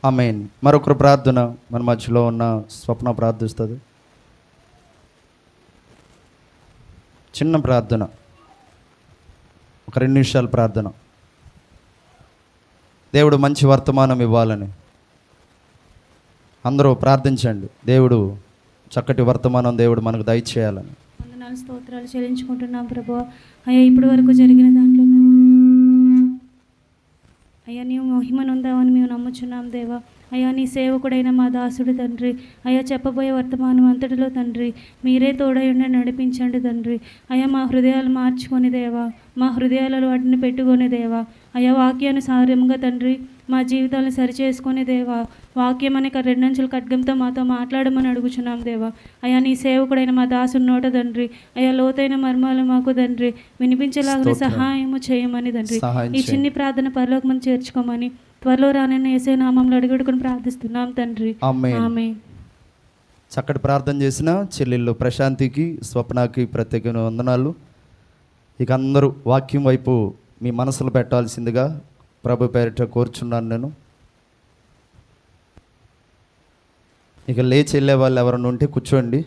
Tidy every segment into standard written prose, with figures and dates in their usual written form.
ఆమేన్. మరొకరు ప్రార్థన మన మధ్యలో ఉన్న స్వప్న ప్రార్థిస్తుంది. చిన్న ప్రార్థన, ఒక 2 నిమిషాల ప్రార్థన. దేవుడు మంచి వర్తమానం ఇవ్వాలని అందరూ ప్రార్థించండి. దేవుడు చక్కటి వర్తమానం దేవుడు మనకు దయచేయాలని. వందనాలు స్తోత్రాలు చెల్లించుకుంటున్నాం ప్రభువా. అయ్యా ఇప్పటి వరకు జరిగిన దాంట్లో అయ్యా నీవు మహిమనుందామని మేము నమ్ముచున్నాం దేవా. అయ్యా నీ సేవకుడైన మా దాసుడు తండ్రి, అయ్యా చెప్పబోయే వర్తమానం అంతటిలో తండ్రి మీరే తోడయుండి నడిపించండి తండ్రి. అయ్యా మా హృదయాలు మార్చుకొని దేవా, మా హృదయాలలో వాటిని పెట్టుకొని దేవా, అయ్యా వాక్యానుసారంగా తండ్రి మా జీవితాలను సరిచేసుకొని దేవా, వాక్యం అనే 2 అంచుల ఖడ్గంతో మాతో మాట్లాడమని అడుగుచున్నాం దేవా. అయ్యా నీ సేవకుడైన మా దాసుని నోట తండ్రి అయ్యా లోతైన మర్మాలు మాకు తండ్రి వినిపించేలాగా సహాయము చేయమని తండ్రి ఈ చిన్ని ప్రార్థన పరలోకమని చేర్చుకోమని త్వరలో రానన్న యేసయ్య నామములో అడిగడుకొని ప్రార్థిస్తున్నాం తండ్రి. ఆమేన్. చక్కటి ప్రార్థన చేసిన చెల్లెళ్ళు ప్రశాంతికి, స్వప్నకి ప్రత్యేక వందనాలు. ఇక అందరూ వాక్యం వైపు మీ మనసులు పెట్టాల్సిందిగా ప్రభు పేరిట కోరుచున్నాను నేను. ఇక లేచి వెళ్ళే వాళ్ళు ఎవరైనా ఉంటే కూర్చోండి,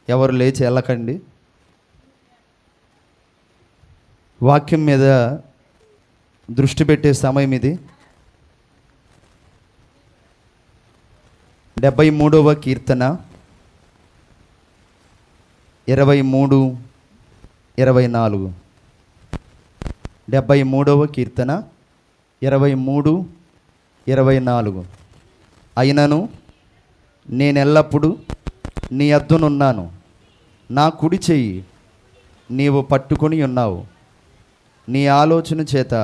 ఎవరు లేచి వెళ్ళకండి. వాక్యం మీద దృష్టి పెట్టే సమయం ఇది. 73వ కీర్తన 23-24. 73వ కీర్తన 23-24. అయినను నేనెల్లప్పుడూ నీ యొద్దనున్నాను, నా కుడి చెయ్యి నీవు పట్టుకొని ఉన్నావు, నీ ఆలోచన చేత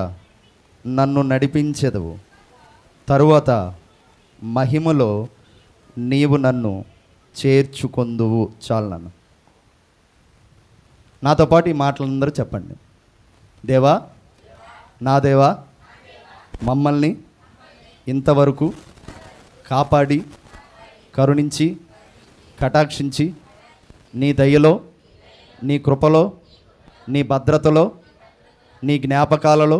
నన్ను నడిపించెదవు, తరువాత మహిమలో నీవు నన్ను చేర్చుకొందువు. చాలు నన్ను. నాతో పాటు ఈ మాటలందరూ చెప్పండి. దేవా, నా దేవా, మమ్మల్ని ఇంతవరకు కాపాడి కరుణించి కటాక్షించి నీ దయలో, నీ కృపలో, నీ భద్రతలో, నీ జ్ఞాపకాలలో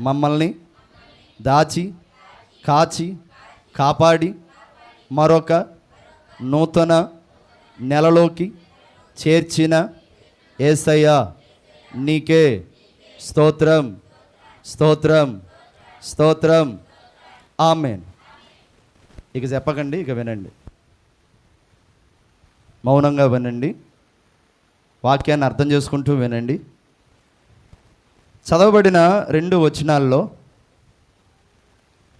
మమ్మల్ని దాచి కాచి కాపాడి మరొక నూతన నెలలోకి చేర్చిన యేసయ్యా నీకే స్తోత్రం, స్తోత్రం, స్తోత్రం. ఆమేన్. ఇక చెప్పకండి, ఇక వినండి, మౌనంగా వినండి, వాక్యాన్ని అర్థం చేసుకుంటూ వినండి. చదవబడిన 2 వచనాల్లో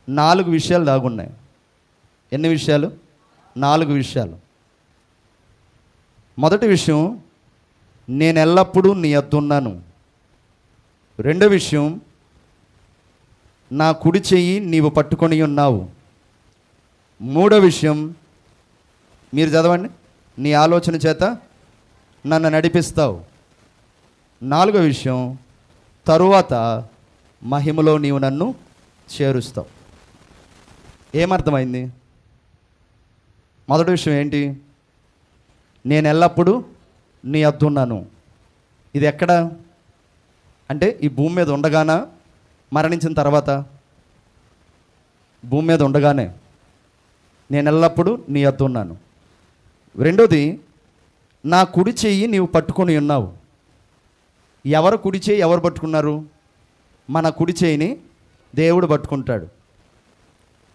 4 విషయాలు దాగున్నాయి. ఎన్ని విషయాలు? 4 విషయాలు. మొదటి విషయం, నేను ఎల్లప్పుడూ నీ యొద్దనున్నాను. రెండో విషయం, నా కుడి చెయ్యి నీవు పట్టుకొని ఉన్నావు. మూడో విషయం, మీరు చదవండి, నీ ఆలోచన చేత నన్ను నడిపిస్తావు. నాలుగో విషయం, తరువాత మహిమలో నీవు నన్ను చేరుస్తావు. ఏమర్థమైంది? మొదటి విషయం ఏంటి? నేను ఎల్లప్పుడూ నీ యొద్దనున్నాను. ఇది ఎక్కడ అంటే ఈ భూమి మీద ఉండగానా, మరణించిన తర్వాత? భూమి మీద ఉండగానే నేను ఎల్లప్పుడూ నీ యొద్దనున్నాను. రెండోది, నా కుడి చెయ్యి నీవు పట్టుకొని ఉన్నావు. ఎవరు కుడి చెయ్యి ఎవరు పట్టుకున్నారు? మన కుడి చెయ్యిని దేవుడు పట్టుకుంటాడు.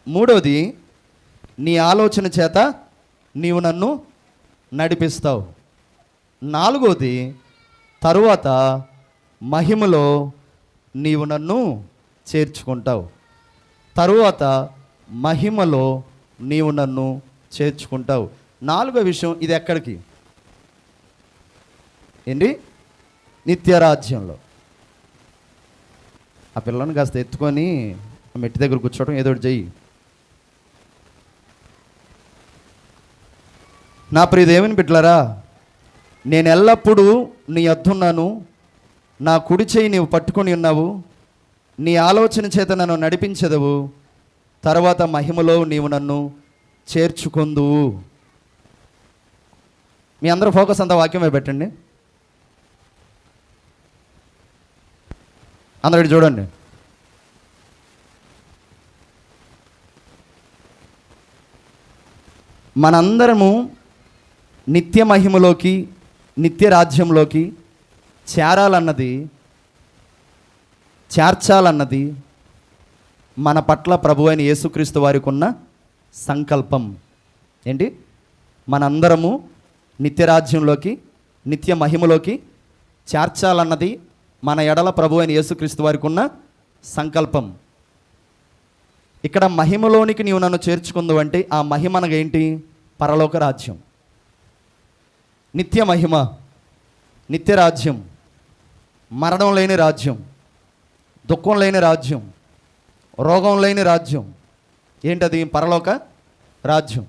మూడోది, నీ ఆలోచన చేత నీవు నన్ను నడిపిస్తావు. నాలుగోది, తరువాత మహిమలో నీవు నన్ను చేర్చుకుంటావు. తరువాత మహిమలో నీవు నన్ను చేర్చుకుంటావు. నాలుగో విషయం, ఇది ఎక్కడికి? ఏంటి? నిత్యరాజ్యంలో. ఆ పిల్లని కాస్త ఎత్తుకొని మెట్టి దగ్గర కూర్చోవడం, ఏదో ఒకటి చెయ్యి. నా ప్రియ దేవుని బిడ్డలారా, నేను ఎల్లప్పుడూ నీ యొద్దనున్నాను, నా కుడి చెయ్యి నీవు పట్టుకొని ఉన్నావు, నీ ఆలోచన చేత నన్ను నడిపించెదవు, తర్వాత మహిమలో నీవు నన్ను చేర్చుకొందువు. మీ అందరూ ఫోకస్ అంతా వాక్యమే పెట్టండి. అందరూ చూడండి. మనందరము నిత్య మహిమలోకి, నిత్య రాజ్యంలోకి చేర్చాలన్నది మన పట్ల ప్రభు అయిన యేసుక్రీస్తు వారికి ఉన్న సంకల్పం. ఏంటి? మనందరము నిత్యరాజ్యంలోకి, నిత్య మహిమలోకి చేర్చాలన్నది మన ఎడల ప్రభు అయిన యేసుక్రీస్తు వారికి ఉన్న సంకల్పం. ఇక్కడ మహిమలోనికి నీవు నన్ను చేర్చుకుందు అంటే ఆ మహిమ అనగేంటి? పరలోక రాజ్యం, నిత్య మహిమ, నిత్య రాజ్యం, మరణం లేని రాజ్యం, దుఃఖం లేని రాజ్యం, రోగం లేని రాజ్యం. ఏంటది? పరలోక రాజ్యం.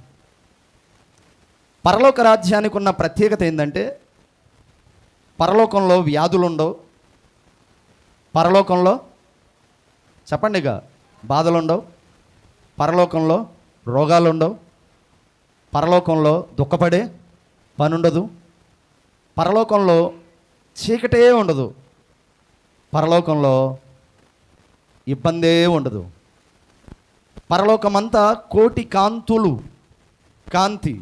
పరలోక రాజ్యానికి ఉన్న ప్రత్యేకత ఏంటంటే పరలోకంలో వ్యాధులు ఉండవు, పరలోకంలో చెప్పండిగా బాధలు ఉండవు, పరలోకంలో రోగాలు ఉండవు, పరలోకంలో దుఃఖపడే పని ఉండదు, పరలోకంలో చీకటే ఉండదు, పరలోకంలో ఇబ్బందే ఉండదు. పరలోకమంతా కోటి కాంతులు, కాంతి,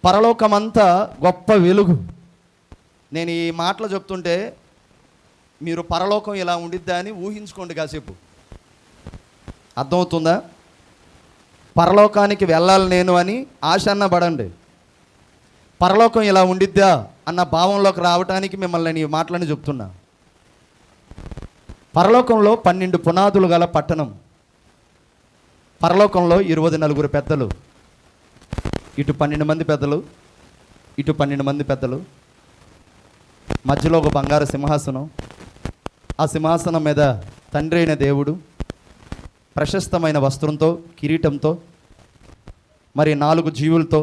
పరలోకమంతా గొప్ప వెలుగు. నేను ఈ మాటలు చెప్తుంటే మీరు పరలోకం ఇలా ఉండిద్దా అని ఊహించుకోండి కాసేపు. అర్థమవుతుందా? పరలోకానికి వెళ్ళాలి నేను అని ఆశ అన్న పడండి. పరలోకం ఇలా ఉండిద్దా అన్న భావంలోకి రావటానికి మిమ్మల్ని నేను ఈ మాటలని చెప్తున్నా. పరలోకంలో 12 పునాదులు గల పట్టణం. పరలోకంలో 24 పెద్దలు, ఇటు 12 మంది పెద్దలు, ఇటు 12 మంది పెద్దలు, మధ్యలో ఒక బంగారు సింహాసనం. ఆ సింహాసనం మీద తండ్రి అయిన దేవుడు ప్రశస్తమైన వస్త్రంతో, కిరీటంతో, మరి 4 జీవులతో,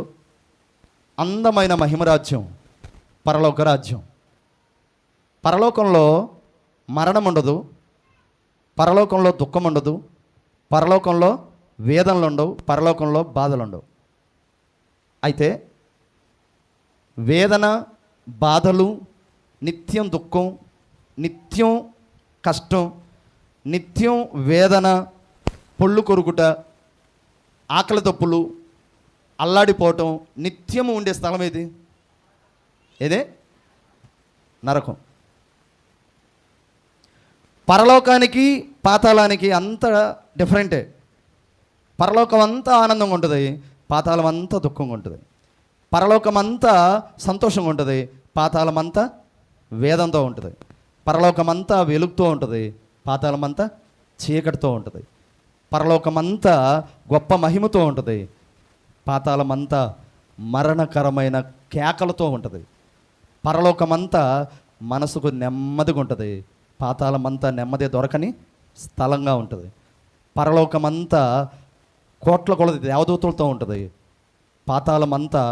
అందమైన మహిమరాజ్యం పరలోక రాజ్యం. పరలోకంలో మరణం ఉండదు, పరలోకంలో దుఃఖం ఉండదు, పరలోకంలో వేదనలు ఉండవు, పరలోకంలో బాధలు ఉండవు. అయితే వేదన, బాధలు, నిత్యం దుఃఖం, నిత్యం కష్టం, నిత్యం వేదన, పొళ్ళు కొరుకుట, ఆకలి తప్పులు, అల్లాడిపోవటం నిత్యము ఉండే స్థలం ఏది? ఏదే? నరకం. పరలోకానికి పాతాళానికి అంత డిఫరెంటే. పరలోకం అంతా ఆనందంగా ఉంటుంది, పాతాళం అంతా దుఃఖంగా ఉంటుంది. పరలోకం అంతా సంతోషంగా ఉంటుంది, పాతాళం అంతా వేదంతో ఉంటుంది. పరలోకం అంతా వెలుగుతూ ఉంటుంది, పాతాళం అంతా చీకటితో ఉంటుంది. పరలోకం అంతా గొప్ప మహిమతో ఉంటుంది, పాతాళం అంతా మరణకరమైన కేకలతో ఉంటుంది. పరలోకం అంతా మనసుకు నెమ్మదిగా ఉంటుంది, పాతాళం అంతా నెమ్మది దొరకని స్థలంగా ఉంటుంది. పరలోకం అంతా కోట్ల కొలది దేవదూతలతో ఉంటుంది, పాతాళం అంతా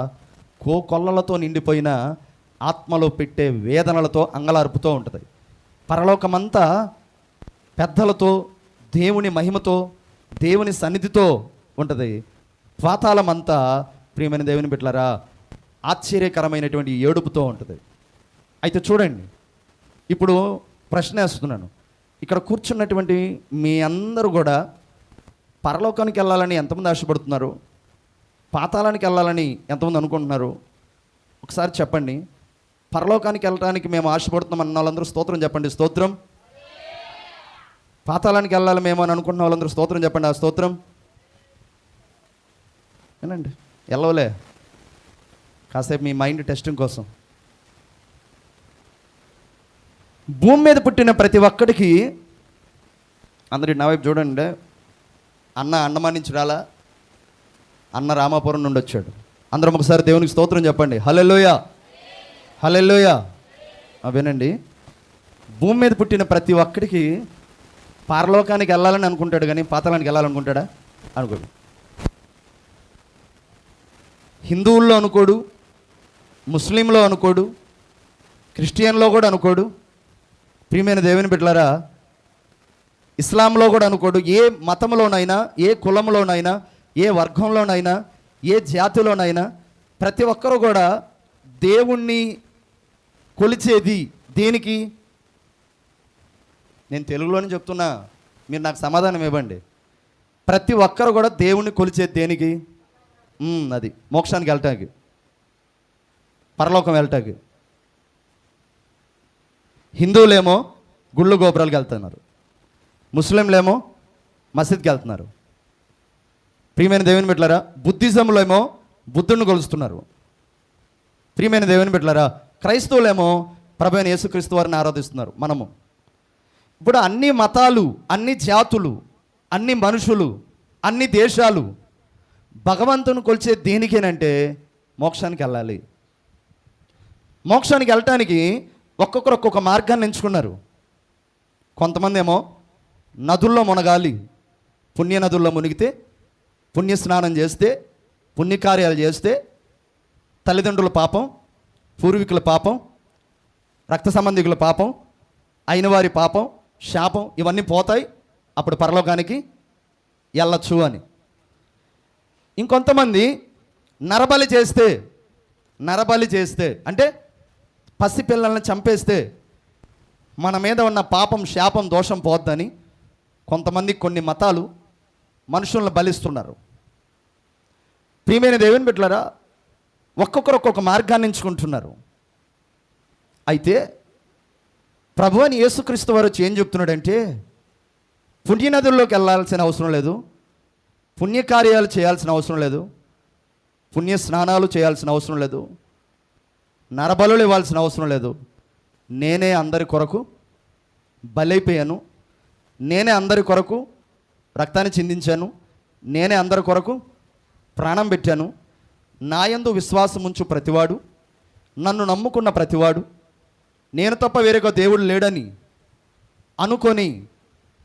కోకొల్లలతో నిండిపోయిన ఆత్మలో పెట్టే వేదనలతో అంగలార్పుతూ ఉంటుంది. పరలోకమంతా పెద్దలతో, దేవుని మహిమతో, దేవుని సన్నిధితో ఉంటుంది. పాతాళమంతా ప్రియమైన దేవుని బిడ్డలారా ఆశ్చర్యకరమైనటువంటి ఏడుపుతో ఉంటుంది. అయితే చూడండి, ఇప్పుడు ప్రశ్న వేస్తున్నాను. ఇక్కడ కూర్చున్నటువంటి మీ అందరూ కూడా పరలోకానికి వెళ్ళాలని ఎంతమంది ఆశపడుతున్నారు? పాతాళానికి వెళ్ళాలని ఎంతమంది అనుకుంటున్నారు? ఒకసారి చెప్పండి. పరలోకానికి వెళ్ళడానికి మేము ఆశపడుతున్నాం అన్న వాళ్ళందరూ స్తోత్రం చెప్పండి. స్తోత్రం. పాతాళానికి వెళ్ళాలి మేము అని అనుకుంటున్న వాళ్ళందరూ స్తోత్రం చెప్పండి. ఆ స్తోత్రం ఏనండి. వెళ్ళవలే, కాసేపు మీ మైండ్ టెస్టింగ్ కోసం. భూమి మీద పుట్టిన ప్రతి ఒక్కడికి, అందరి నా వైపు చూడండి, అన్న అండమాన్ నుంచి రాలా, అన్న రామాపురం నుండి వచ్చాడు. అందరం ఒకసారి దేవునికి స్తోత్రం చెప్పండి. హల్లెలూయా, హల్లెలూయా. వినండి, భూమి మీద పుట్టిన ప్రతి ఒక్కడికి పరలోకానికి వెళ్ళాలని అనుకుంటాడు, కానీ పాతాళానికి వెళ్ళాలనుకుంటాడా? అనుకోడు. హిందువుల్లో అనుకోడు, ముస్లింలో అనుకోడు, క్రిస్టియన్లో కూడా అనుకోడు, ప్రియమైన దేవుని బిడ్డలారా ఇస్లాంలో కూడా అనుకోడు. ఏ మతంలోనైనా, ఏ కులంలోనైనా, ఏ వర్గంలోనైనా, ఏ జాతిలోనైనా ప్రతి ఒక్కరూ కూడా దేవుణ్ణి కొలిచేది దేనికి? నేను తెలుగులోనే చెప్తున్నా, మీరు నాకు సమాధానం ఇవ్వండి. ప్రతి ఒక్కరు కూడా దేవుణ్ణి కొలిచేది దేనికి? అది మోక్షానికి వెళ్ళటానికి, పరలోకం వెళ్ళటానికి. హిందువులేమో గుళ్ళు గోపురాలకు వెళ్తున్నారు, ముస్లింలేమో మసీద్కి వెళ్తున్నారు. ప్రియమైన దేవుని బిడ్డలారా, బుద్ధిజంలో ఏమో బుద్ధుడిని కొలుస్తున్నారు. ప్రియమైన దేవుని బిడ్డలారా, క్రైస్తవులేమో ప్రభు అయిన యేసుక్రీస్తు వారిని ఆరాధిస్తున్నారు. మనము ఇప్పుడు అన్ని మతాలు, అన్ని జాతులు, అన్ని మనుషులు, అన్ని దేశాలు భగవంతుని కొలిచే దేనికేనంటే మోక్షానికి వెళ్ళాలి. మోక్షానికి వెళ్ళటానికి ఒక్కొక్కరు ఒక్కొక్క మార్గాన్ని ఎంచుకున్నారు. కొంతమంది ఏమో నదుల్లో మునగాలి, పుణ్య నదుల్లో మునిగితే, పుణ్య స్నానం చేస్తే, పుణ్యకార్యాలు చేస్తే తల్లిదండ్రుల పాపం, పూర్వీకుల పాపం, రక్త సంబంధికుల పాపం, అయిన వారి పాపం, శాపం ఇవన్నీ పోతాయి, అప్పుడు పరలోకానికి వెళ్ళచ్చు అని. ఇంకొంతమంది నరబలి చేస్తే అంటే పసిపిల్లల్ని చంపేస్తే మన మీద ఉన్న పాపం, శాపం, దోషం పోద్దని కొంతమంది కొన్ని మతాలు మనుషులను బలిస్తున్నారు. ప్రియమైన దేవుని బిడ్డలారా, ఒక్కొక్కరు ఒక్కొక్క మార్గాన్ని ఎంచుకుంటున్నారు. అయితే ప్రభు అని యేసుక్రీస్తు వారు వచ్చి ఏం చెప్తున్నాడంటే, పుణ్యనదుల్లోకి వెళ్ళాల్సిన అవసరం లేదు, పుణ్యకార్యాలు చేయాల్సిన అవసరం లేదు, పుణ్య స్నానాలు చేయాల్సిన అవసరం లేదు, నరబలులు ఇవ్వాల్సిన అవసరం లేదు. నేనే అందరి కొరకు బలైపోయాను, నేనే అందరి కొరకు రక్తాన్ని చిందించాను, నేనే అందరి కొరకు ప్రాణం పెట్టాను. నాయందు విశ్వాసం ఉంచు ప్రతివాడు, నన్ను నమ్ముకున్న ప్రతివాడు, నేను తప్ప వేరొక దేవుడు లేడని అనుకొని,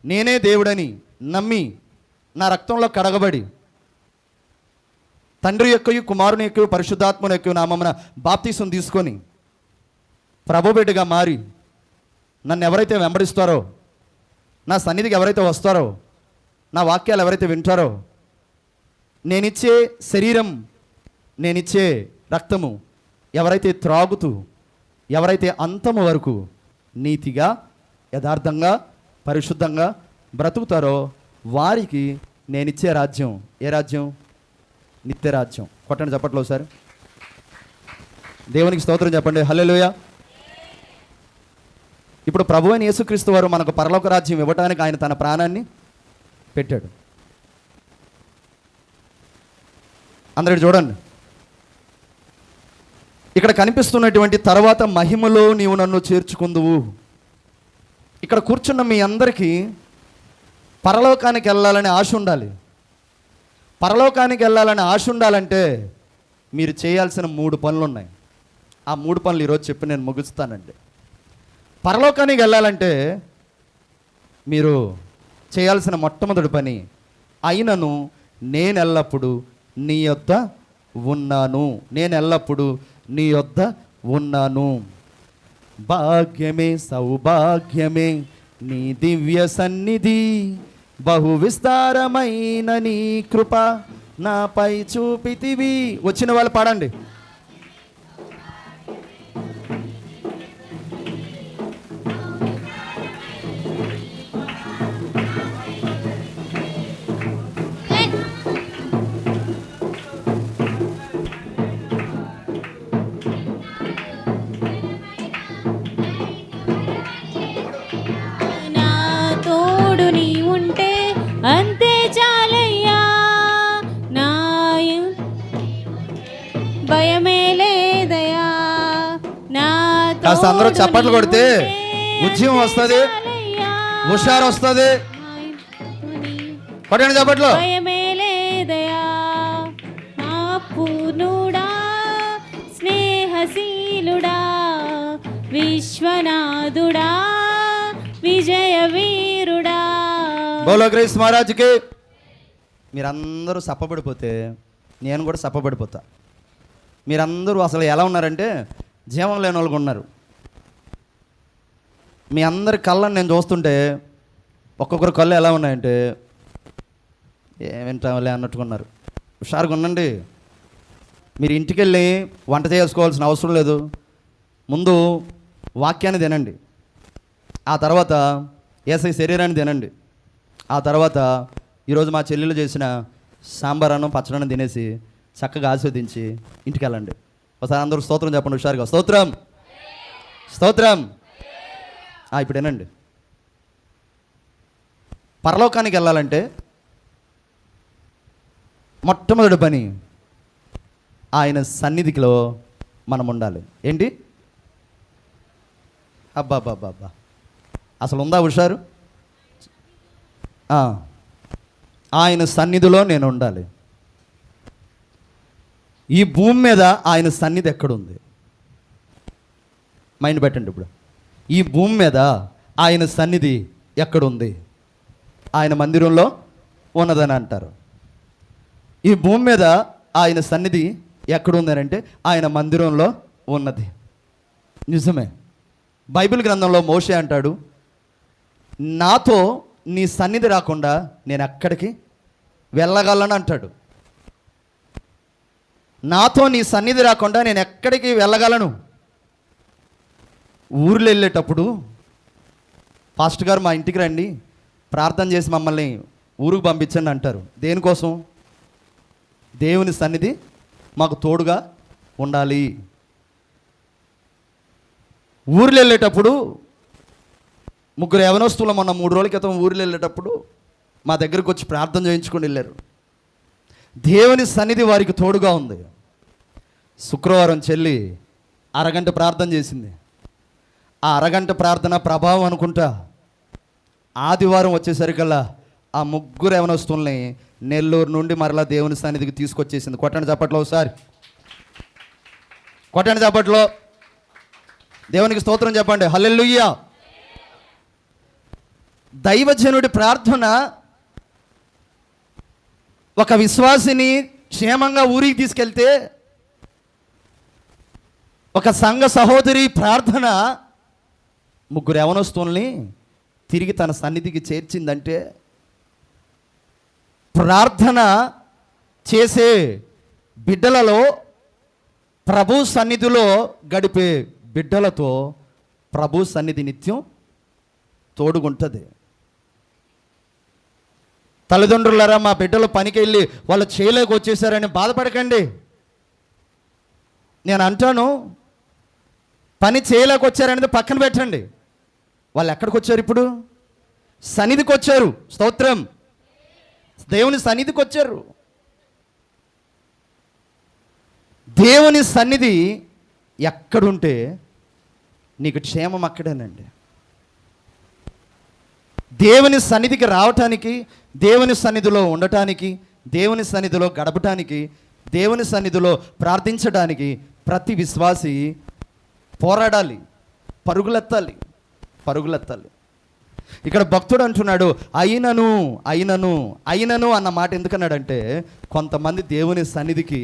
నేనే దేవుడని నమ్మి, నా రక్తంలో కడగబడి, తండ్రి యొక్కయు కుమారుని యొక్కయు పరిశుద్ధాత్మని యొక్కయు నామమున బాప్తీసం తీసుకొని ప్రభు బిడ్డగా మారి నన్ను ఎవరైతే వెంబడిస్తారో, నా సన్నిధికి ఎవరైతే వస్తారో, నా వాక్యాలు ఎవరైతే వింటారో, నేనిచ్చే శరీరం, నేనిచ్చే రక్తము ఎవరైతే త్రాగుతూ, ఎవరైతే అంతము వరకు నీతిగా, యథార్థంగా, పరిశుద్ధంగా బ్రతుకుతారో వారికి నేనిచ్చే రాజ్యం. ఏ రాజ్యం? నిత్య రాజ్యం. కొట్టండి చప్పట్లో సార్, దేవునికి స్తోత్రం చెప్పండి, హల్లెలూయా. ఇప్పుడు ప్రభు అయిన యేసుక్రీస్తు వారు మనకు పరలోక రాజ్యం ఇవ్వడానికి ఆయన తన ప్రాణాన్ని పెట్టాడు. అందరూ చూడండి, ఇక్కడ కనిపిస్తున్నటువంటి తర్వాత మహిమలో నీవు నన్ను చేర్చుకుందువు. ఇక్కడ కూర్చున్న మీ అందరికీ పరలోకానికి వెళ్ళాలని ఆశ ఉండాలి. పరలోకానికి వెళ్ళాలని ఆశ ఉండాలంటే మీరు చేయాల్సిన 3 పనులు ఉన్నాయి. ఆ 3 పనులు ఈరోజు చెప్పి నేను ముగిస్తానండి. పరలోకానికి వెళ్ళాలంటే మీరు చేయాల్సిన మొట్టమొదటి పని, అయినను నేను ఎల్లప్పుడూ నీ యొద్ద ఉన్నాను, నేను ఎల్లప్పుడూ నీ యొద్ద ఉన్నాను. భాగ్యమే సౌభాగ్యమే నీ దివ్య సన్నిధి, బహు విస్తారమైన నీ కృప నాపై చూపితివి. వచ్చిన వాళ్ళు పాడండి. అంతే చాలయ్యా, నా భయమే లేదయా, నా కాస్త అందరూ చప్పట్లు కొడితే ఉద్యమం వస్తుంది, హుషారు వస్తుంది. కొట్టండి చప్పట్లు. భయమే లేదయా, ఆ పూర్ణుడా, స్నేహశీలుడా, విశ్వనాథుడా, విజయ వీరుడా. బోలో గ్రేస్ మహారాజ్కి. మీరందరూ సప్పబడిపోతే నేను కూడా సప్పబడిపోతా. మీరందరూ అసలు ఎలా ఉన్నారంటే జీవం లేని వాళ్ళగా ఉన్నారు. మీ అందరి కళ్ళని నేను చూస్తుంటే ఒక్కొక్కరు కళ్ళు ఎలా ఉన్నాయంటే ఏమింటాలే అన్నట్టుకున్నారు. హుషారుగా ఉండండి. మీరు ఇంటికి వెళ్ళి వంట చేసుకోవాల్సిన అవసరం లేదు. ముందు వాక్యాన్ని తినండి, ఆ తర్వాత యేసయ్య శరీరాన్ని తినండి, ఆ తర్వాత ఈరోజు మా చెల్లెలు చేసిన సాంబార్ అన్నం పచ్చడన్నం తినేసి చక్కగా ఆస్వాదించి ఇంటికి వెళ్ళండి. ఒకసారి అందరూ స్తోత్రం చెప్పండి హుషారుగా. స్తోత్రం, స్తోత్రం. ఇప్పుడు వినండి, పరలోకానికి వెళ్ళాలంటే మొట్టమొదటి పని ఆయన సన్నిధిలో మనం ఉండాలి. ఏంటి? అబ్బా, అసలు ఉందా హుషారు? ఆయన సన్నిధిలో నేను ఉండాలి. ఈ భూమి మీద ఆయన సన్నిధి ఎక్కడుంది? మైండ్ పెట్టండి. ఇప్పుడు ఈ భూమి మీద ఆయన సన్నిధి ఎక్కడుంది? ఆయన మందిరంలో ఉన్నదని అంటారు. ఈ భూమి మీద ఆయన సన్నిధి ఎక్కడుంది అంటే ఆయన మందిరంలో ఉన్నది. నిజమే. బైబిల్ గ్రంథంలో మోషే అంటాడు, నాతో నీ సన్నిధి రాకుండా నేను ఎక్కడికి వెళ్ళగలను అంటాడు. నాతో నీ సన్నిధి రాకుండా నేను ఎక్కడికి వెళ్ళగలను. ఊర్లో వెళ్ళేటప్పుడు పాస్టర్ గారు మా ఇంటికి రండి, ప్రార్థన చేసి మమ్మల్ని ఊరికి పంపించండి అంటారు. దేనికోసం? దేవుని సన్నిధి మాకు తోడుగా ఉండాలి. ఊర్లో వెళ్ళేటప్పుడు ముగ్గురు యవనస్తులు మొన్న 3 రోజుల క్రితం ఊర్లో వెళ్ళేటప్పుడు మా దగ్గరకు వచ్చి ప్రార్థన చేయించుకొని వెళ్ళారు. దేవుని సన్నిధి వారికి తోడుగా ఉంది. శుక్రవారం చెల్లి అరగంట ప్రార్థన చేసింది. ఆ అరగంట ప్రార్థన ప్రభావం అనుకుంటా ఆదివారం వచ్చేసరికల్లా ఆ ముగ్గురు యవనస్తుల్ని నెల్లూరు నుండి మరలా దేవుని సన్నిధికి తీసుకొచ్చేసింది. కొట్టండి చప్పట్లో ఒకసారి, కొట్టండి చప్పట్లో. దేవునికి స్తోత్రం చెప్పండి. హల్లెలూయా. దైవజనుడి ప్రార్థన ఒక విశ్వాసిని క్షేమంగా ఊరికి తీసుకెళ్తే, ఒక సంఘ సహోదరి ప్రార్థన ముగ్గురు యవనస్తుల్ని తిరిగి తన సన్నిధికి చేర్చిందంటే, ప్రార్థన చేసే బిడ్డలలో, ప్రభు సన్నిధిలో గడిపే బిడ్డలతో ప్రభు సన్నిధి నిత్యం తోడుగుంటుంది. తల్లిదండ్రులారా, మా బిడ్డలు పనికి వెళ్ళి వాళ్ళు చేయలేక వచ్చేసారని బాధపడకండి. నేను అంటాను, పని చేయలేక వచ్చారనేది పక్కన పెట్టండి. వాళ్ళు ఎక్కడికి వచ్చారు? ఇప్పుడు సన్నిధికి వచ్చారు. స్తోత్రం. దేవుని సన్నిధికి వచ్చారు. దేవుని సన్నిధి ఎక్కడుంటే నీకు క్షేమం అక్కడేనండి. దేవుని సన్నిధికి రావటానికి, దేవుని సన్నిధిలో ఉండటానికి, దేవుని సన్నిధిలో గడపటానికి, దేవుని సన్నిధిలో ప్రార్థించడానికి ప్రతి విశ్వాసి పోరాడాలి, పరుగులెత్తాలి. ఇక్కడ భక్తుడు అంటున్నాడు, అయినను అయినను అయినను అన్న మాట ఎందుకన్నాడంటే, కొంతమంది దేవుని సన్నిధికి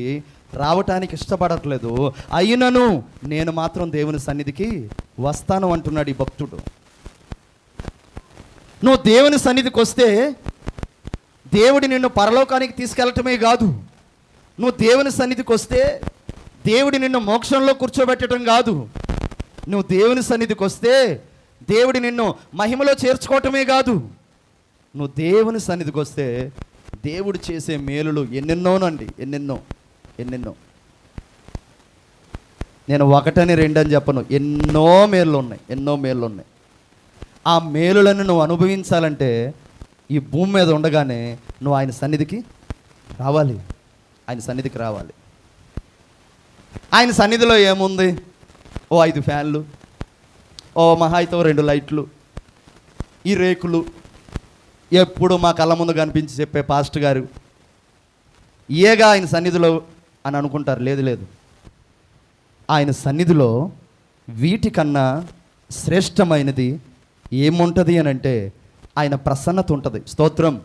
రావటానికి ఇష్టపడట్లేదు. అయినను నేను మాత్రం దేవుని సన్నిధికి వస్తాను అంటున్నాడు ఈ భక్తుడు. నువ్వు దేవుని సన్నిధికి వస్తే దేవుడి నిన్ను పరలోకానికి తీసుకెళ్ళటమే కాదు, నువ్వు దేవుని సన్నిధికి వస్తే దేవుడి నిన్ను మోక్షంలో కూర్చోబెట్టడం కాదు, నువ్వు దేవుని సన్నిధికి వస్తే దేవుడి నిన్ను మహిమలో చేర్చుకోవటమే కాదు, నువ్వు దేవుని సన్నిధికి వస్తే దేవుడు చేసే మేలులు ఎన్నెన్నోనండి, ఎన్నెన్నో. నేను 1 అని 2 అని చెప్పను, ఎన్నో మేళ్ళు ఉన్నాయి. ఆ మేలులను నువ్వు అనుభవించాలంటే ఈ భూమి మీద ఉండగానే నువ్వు ఆయన సన్నిధికి రావాలి. ఆయన సన్నిధిలో ఏముంది? ఓ 5 ఫ్యాన్లు, ఓ మహా అయితే 2 లైట్లు, ఈ రేకులు, ఎప్పుడు మా కళ్ళ ముందు కనిపించి చెప్పే పాస్టర్ గారు ఏగా ఆయన సన్నిధిలో అని అనుకుంటారు. లేదు, ఆయన సన్నిధిలో వీటికన్నా శ్రేష్టమైనది ఏముంటుంది అని అంటే ఆయన ప్రసన్నత ఉంటుంది. స్తోత్రం.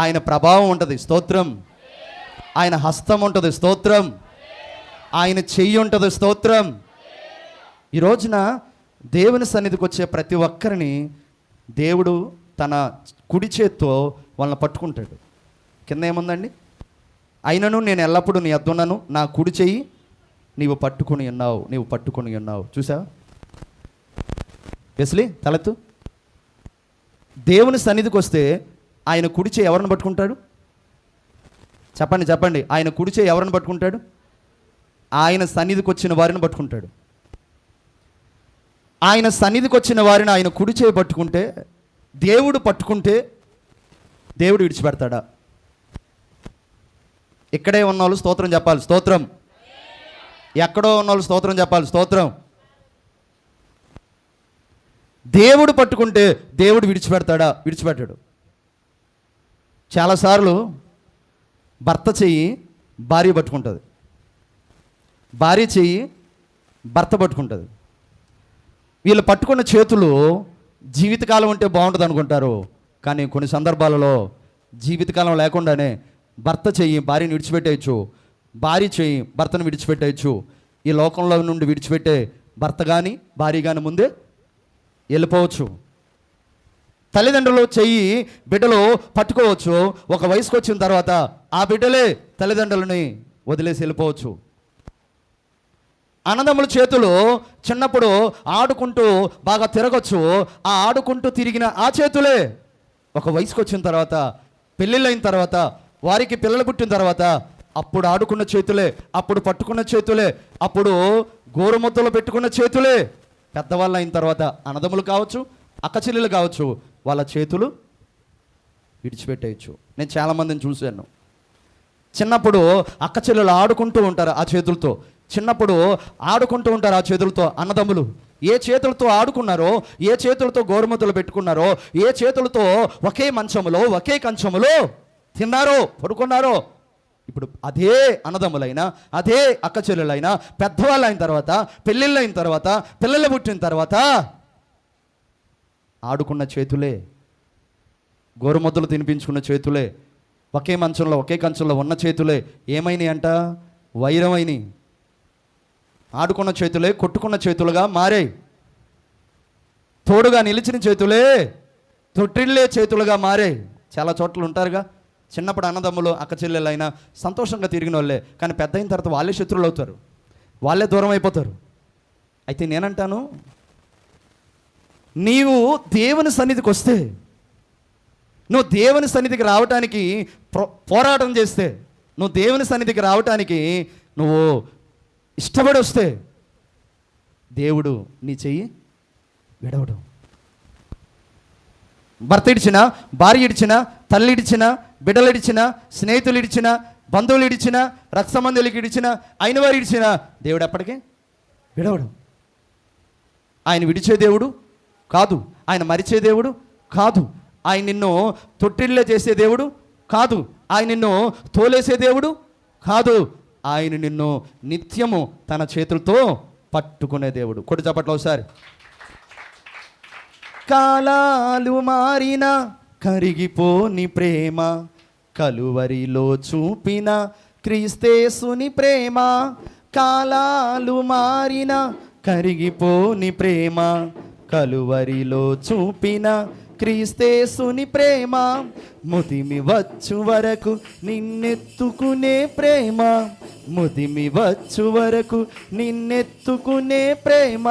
ఆయన ప్రభావం ఉంటుంది. స్తోత్రం. ఆయన హస్తం ఉంటుంది. స్తోత్రం. ఆయన చెయ్యి ఉంటుంది. స్తోత్రం. ఈ రోజున దేవుని సన్నిధికి వచ్చే ప్రతి ఒక్కరిని దేవుడు తన కుడి చేత్తో వాళ్ళని పట్టుకుంటాడు. కింద ఏముందండి? అయినను నేను ఎల్లప్పుడూ నీ యొద్ద ఉన్నాను, నా కుడి చెయ్యి నీవు పట్టుకొని ఉన్నావు. చూసావా? వెస్లీ తలెత్తు. దేవుని సన్నిధికి వస్తే ఆయన కుడి చెయ్యి ఎవరిని పట్టుకుంటాడు? చెప్పండి చెప్పండి. ఆయన కుడి చేయి ఎవరిని పట్టుకుంటాడు? ఆయన సన్నిధికి వచ్చిన వారిని పట్టుకుంటాడు. ఆయన సన్నిధికి వచ్చిన వారిని ఆయన కుడి చేయి పట్టుకుంటే, దేవుడు పట్టుకుంటే దేవుడు విడిచిపెడతాడా? ఇక్కడే ఉన్న వాళ్ళు స్తోత్రం చెప్పాలి, స్తోత్రం. ఎక్కడో ఉన్న వాళ్ళు స్తోత్రం చెప్పాలి, స్తోత్రం. దేవుడు పట్టుకుంటే దేవుడు విడిచిపెడతాడా? విడిచిపెట్టాడు. చాలాసార్లు భర్త చెయ్యి భార్య పట్టుకుంటుంది, భార్య చెయ్యి భర్త పట్టుకుంటుంది. వీళ్ళు పట్టుకున్న చేతులు జీవితకాలం ఉంటే బాగుంటుంది అనుకుంటారు, కానీ కొన్ని సందర్భాలలో జీవితకాలం లేకుండానే భర్త చెయ్యి భార్యని విడిచిపెట్టేయచ్చు, భార్య చెయ్యి భర్తను విడిచిపెట్టేయచ్చు. ఈ లోకంలో నుండి విడిచిపెట్టే భర్త కానీ భార్య కానీ ముందే వెళ్ళిపోవచ్చు. తల్లిదండ్రులు చెయ్యి బిడ్డలు పట్టుకోవచ్చు, ఒక వయసుకు వచ్చిన తర్వాత ఆ బిడ్డలే తల్లిదండ్రులని వదిలేసి వెళ్ళిపోవచ్చు. అన్నదమ్ముల చేతులు చిన్నప్పుడు ఆడుకుంటూ బాగా తిరగచ్చు, ఆ ఆడుకుంటూ తిరిగిన ఆ చేతులే ఒక వయసుకు వచ్చిన తర్వాత, పెళ్ళిళ్ళైన తర్వాత, వారికి పిల్లలు పుట్టిన తర్వాత అప్పుడు ఆడుకున్న చేతులే, అప్పుడు పట్టుకున్న చేతులే, అప్పుడు గోరుముద్దలు పెట్టుకున్న చేతులే పెద్దవాళ్ళు అయిన తర్వాత అన్నదమ్ములు కావచ్చు, అక్క చెల్లెలు కావచ్చు, వాళ్ళ చేతులు విడిచిపెట్టేయచ్చు. నేను చాలామందిని చూశాను. చిన్నప్పుడు అక్క చెల్లెలు ఆడుకుంటూ ఉంటారు ఆ చేతులతో, చిన్నప్పుడు ఆడుకుంటూ ఉంటారు ఆ చేతులతో అన్నదమ్ములు. ఏ చేతులతో ఆడుకున్నారో, ఏ చేతులతో గోరుముద్దలు పెట్టుకున్నారో, ఏ చేతులతో ఒకే మంచములో ఒకే కంచములో తిన్నారో పడుకున్నారో, ఇప్పుడు అదే అన్నదమ్ములైనా అదే అక్క చెల్లెలైనా పెద్దవాళ్ళు అయిన తర్వాత, పెళ్ళిళ్ళు అయిన తర్వాత, పిల్లలు పుట్టిన తర్వాత ఆడుకున్న చేతులే, గోరుముద్దలు తినిపించుకున్న చేతులే, ఒకే మంచంలో ఒకే కంచంలో ఉన్న చేతులే ఏమైనాయి అంట? వైరమైనవి. ఆడుకున్న చేతులే కొట్టుకున్న చేతులుగా మారాయి. తోడుగా నిలిచిన చేతులే తొట్టిళ్ళే చేతులుగా మారాయి. చాలా చోట్ల ఉంటారుగా, చిన్నప్పుడు అన్నదమ్ములు అక్క చెల్లెలైనా సంతోషంగా తిరిగిన వాళ్ళే, కానీ పెద్ద అయిన తర్వాత వాళ్ళే శత్రువులు అవుతారు, వాళ్ళే దూరం అయిపోతారు. అయితే నేనంటాను, నీవు దేవుని సన్నిధికి వస్తే, నువ్వు దేవుని సన్నిధికి రావటానికి పోరాటం చేస్తే, నువ్వు దేవుని సన్నిధికి రావటానికి నువ్వు ఇష్టపడి వస్తే దేవుడు నీ చెయ్యి విడవడు. భర్త ఇడిచిన, భార్య ఇడిచిన, తల్లి ఇడిచిన, బిడ్డలు ఇడిచిన, స్నేహితులు ఇడిచిన, బంధువులు ఇడిచిన, రక్త సంబంధులకి ఇడిచిన, అయిన వారు ఇడిచిన దేవుడు ఎప్పటికీ విడవడు. ఆయన విడిచే దేవుడు కాదు, ఆయన మరిచే దేవుడు కాదు, ఆయన నిన్ను తొట్టిల్లే చేసే దేవుడు కాదు, ఆయన నిన్ను తోలేసే దేవుడు కాదు, ఆయన నిన్ను నిత్యము తన చేతులతో పట్టుకునే దేవుడు. కొట్టి చప్పట్లో ఒకసారి. కాలాలు మారిన కరిగిపోని ప్రేమ, కలువరిలో చూపిన క్రీస్తేసుని ప్రేమ. కాలాలు మారిన కరిగిపోని ప్రేమ, కలువరిలో చూపిన క్రీస్తేసుని ప్రేమ. ముదిమి వచ్చు వరకు నిన్నెత్తుకునే ప్రేమ, ముదిమి వచ్చు వరకు నిన్నెత్తుకునే ప్రేమ.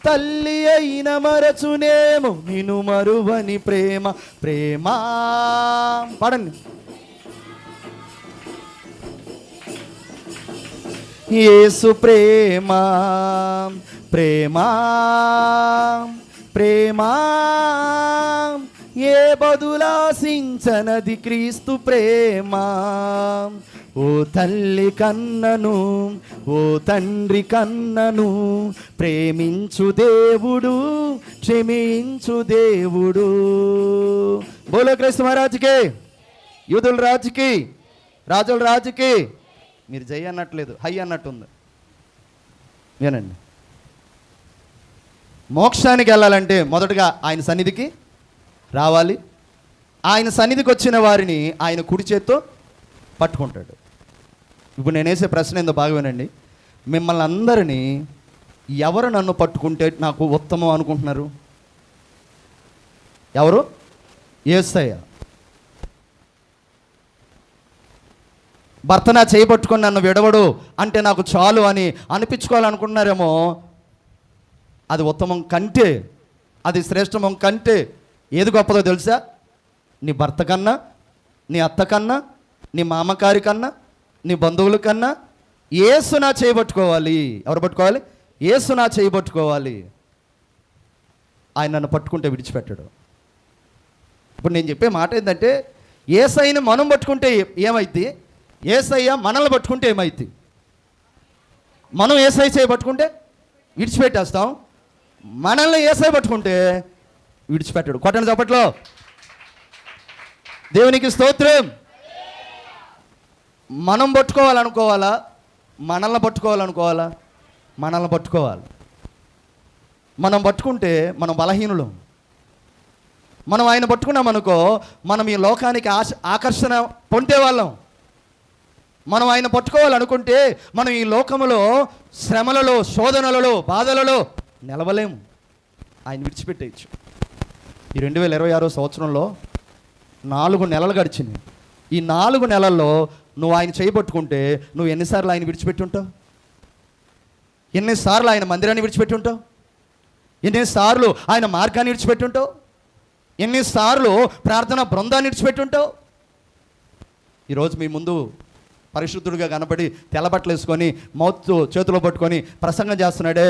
తల్లి అయిన మరచునేమో నిన్ను మరువని ప్రేమ. ప్రేమ పాడండి. యేసు ప్రేమ, ప్రేమ, ప్రేమ, ఏ బదులాశించనది క్రీస్తు ప్రేమ. ఓ తల్లి కన్నను, ఓ తండ్రి కన్నను, ప్రేమించు దేవుడు, క్షమించు దేవుడు. బోలో క్రీస్తు మహారాజుకి, యూదుల రాజుకి, రాజుల రాజుకి. మీరు జై అన్నట్లేదు, హై అన్నట్టుంది. వినండి, మోక్షానికి వెళ్ళాలంటే మొదటగా ఆయన సన్నిధికి రావాలి. ఆయన సన్నిధికి వచ్చిన వారిని ఆయన కుడి చేత్తో పట్టుకుంటాడు. ఇప్పుడు నేను వేసే ప్రశ్న ఏందో బాగా వినండి. మిమ్మల్ని అందరినీ ఎవరు నన్ను పట్టుకుంటే నాకు ఉత్తమం అనుకుంటున్నారు? ఎవరు? యేసయ్య. భర్త నా చేయి పట్టుకొని నన్ను విడవడు అంటే నాకు చాలు అని అనిపించుకోవాలనుకుంటున్నారేమో. అది ఉత్తమం కంటే, అది శ్రేష్టమం కంటే ఏది గొప్పదో తెలుసా? నీ భర్త కన్నా, నీ అత్త కన్నా, నీ మామకారి కన్నా, నీ బంధువుల కన్నా యేసు నా చేయబట్టుకోవాలి. ఎవరు పట్టుకోవాలి? యేసు నా చేయబట్టుకోవాలి. ఆయన నన్ను పట్టుకుంటే విడిచిపెట్టాడు. ఇప్పుడు నేను చెప్పే మాట ఏంటంటే, యేసయ్యని మనం పట్టుకుంటే ఏమైద్ది, యేసయ్య మనల్ని పట్టుకుంటే ఏమైద్ది? మనం యేసయ్య చేయబట్టుకుంటే విడిచిపెట్టేస్తాం, మనల్ని యేసయ్య పట్టుకుంటే విడిచిపెట్టాడు. కొట్టండి చప్పట్లో. దేవునికి స్తోత్రం. మనం పట్టుకోవాలనుకోవాలా, మనల్ని పట్టుకోవాలనుకోవాలా? మనల్ని పట్టుకోవాలి. మనం పట్టుకుంటే మనం బలహీనులం. మనం ఆయన పట్టుకున్నామనుకో, మనం ఈ లోకానికి ఆకర్షణ పొందే వాళ్ళం. మనం ఆయన పట్టుకోవాలనుకుంటే మనం ఈ లోకములో శ్రమలలో, శోధనలలో, బాధలలో నిలవలేము. ఆయన విడిచిపెట్టేయచ్చు. ఈ 2026 సంవత్సరంలో 4 నెలలు గడిచినాయి. ఈ 4 నెలల్లో నువ్వు ఆయన చేయబట్టుకుంటే నువ్వు ఎన్నిసార్లు ఆయన విడిచిపెట్టి ఉంటావు? ఎన్నిసార్లు ఆయన మందిరాన్ని విడిచిపెట్టి ఉంటావు? ఎన్నిసార్లు ఆయన మార్గాన్ని విడిచిపెట్టి ఉంటావు? ఎన్నిసార్లు ప్రార్థనా బృందాన్ని విడిచిపెట్టి ఉంటావు? ఈరోజు మీ ముందు పరిశుద్ధుడిగా కనబడి తెల్లబట్టలు వేసుకొని మౌత్ చేతిలో పట్టుకొని ప్రసంగం చేస్తున్నాడే,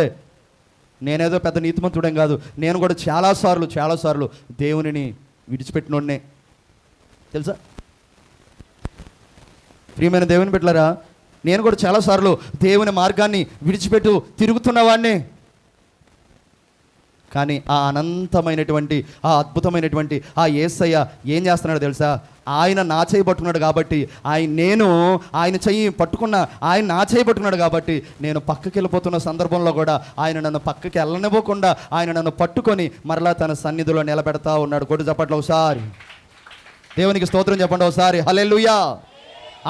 నేనేదో పెద్ద నీతిమంతుడేం కాదు. నేను కూడా చాలాసార్లు దేవునిని విడిచిపెట్టినోడ్నే తెలుసా? ప్రియమైన దేవుని బిడ్డలారా, నేను కూడా చాలాసార్లు దేవుని మార్గాన్ని విడిచిపెట్టు తిరుగుతున్నవాడిని. కానీ ఆ అనంతమైనటువంటి, ఆ అద్భుతమైనటువంటి ఆ యేసయ్య ఏం చేస్తున్నాడో తెలుసా? ఆయన నా చేయి పట్టుకున్నాడు కాబట్టి, ఆయన చెయ్యి పట్టుకున్న ఆయన నా చేయి పట్టుకున్నాడు కాబట్టి నేను పక్కకి వెళ్ళిపోతున్న సందర్భంలో కూడా ఆయన నన్ను పక్కకి వెళ్ళనివ్వకుండా ఆయన నన్ను పట్టుకొని మరలా తన సన్నిధిలో నిలబెడతా ఉన్నాడు. కొట్టు చప్పట్లు ఒకసారి దేవునికి స్తోత్రం చెప్పండి ఒకసారి. హల్లెలూయా.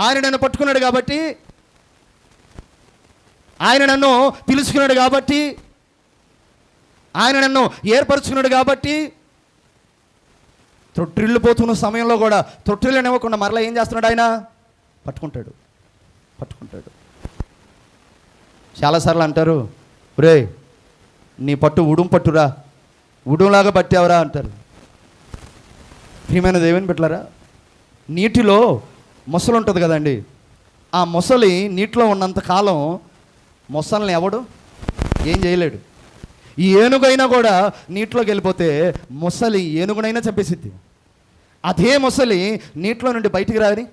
ఆయన నన్ను పట్టుకున్నాడు కాబట్టి, ఆయన నన్ను పిలుచుకున్నాడు కాబట్టి, ఆయన నన్ను ఏర్పరచుకున్నాడు కాబట్టి, తొట్టిల్లిపోతున్న సమయంలో కూడా తొట్టిల్లనివ్వకుండా మరలా ఏం చేస్తున్నాడు? ఆయన పట్టుకుంటాడు. చాలాసార్లు అంటారు, ఒరే నీ పట్టు ఉడుం పట్టురా, ఉడుంలాగా పట్టావురా అంటారు. ప్రియమైన దేవుని బిడ్డలారా, నీటిలో మొసలు ఉంటుంది కదండి. ఆ మొసలి నీటిలో ఉన్నంత కాలం మొసల్ని ఎవడు ఏం చేయలేడు. ఈ ఏనుగైనా కూడా నీటిలోకి వెళ్ళిపోతే మొసలి ఏనుగునైనా చంపేసిద్ది. అదే మొసలి నీటిలో నుండి బయటికి రాని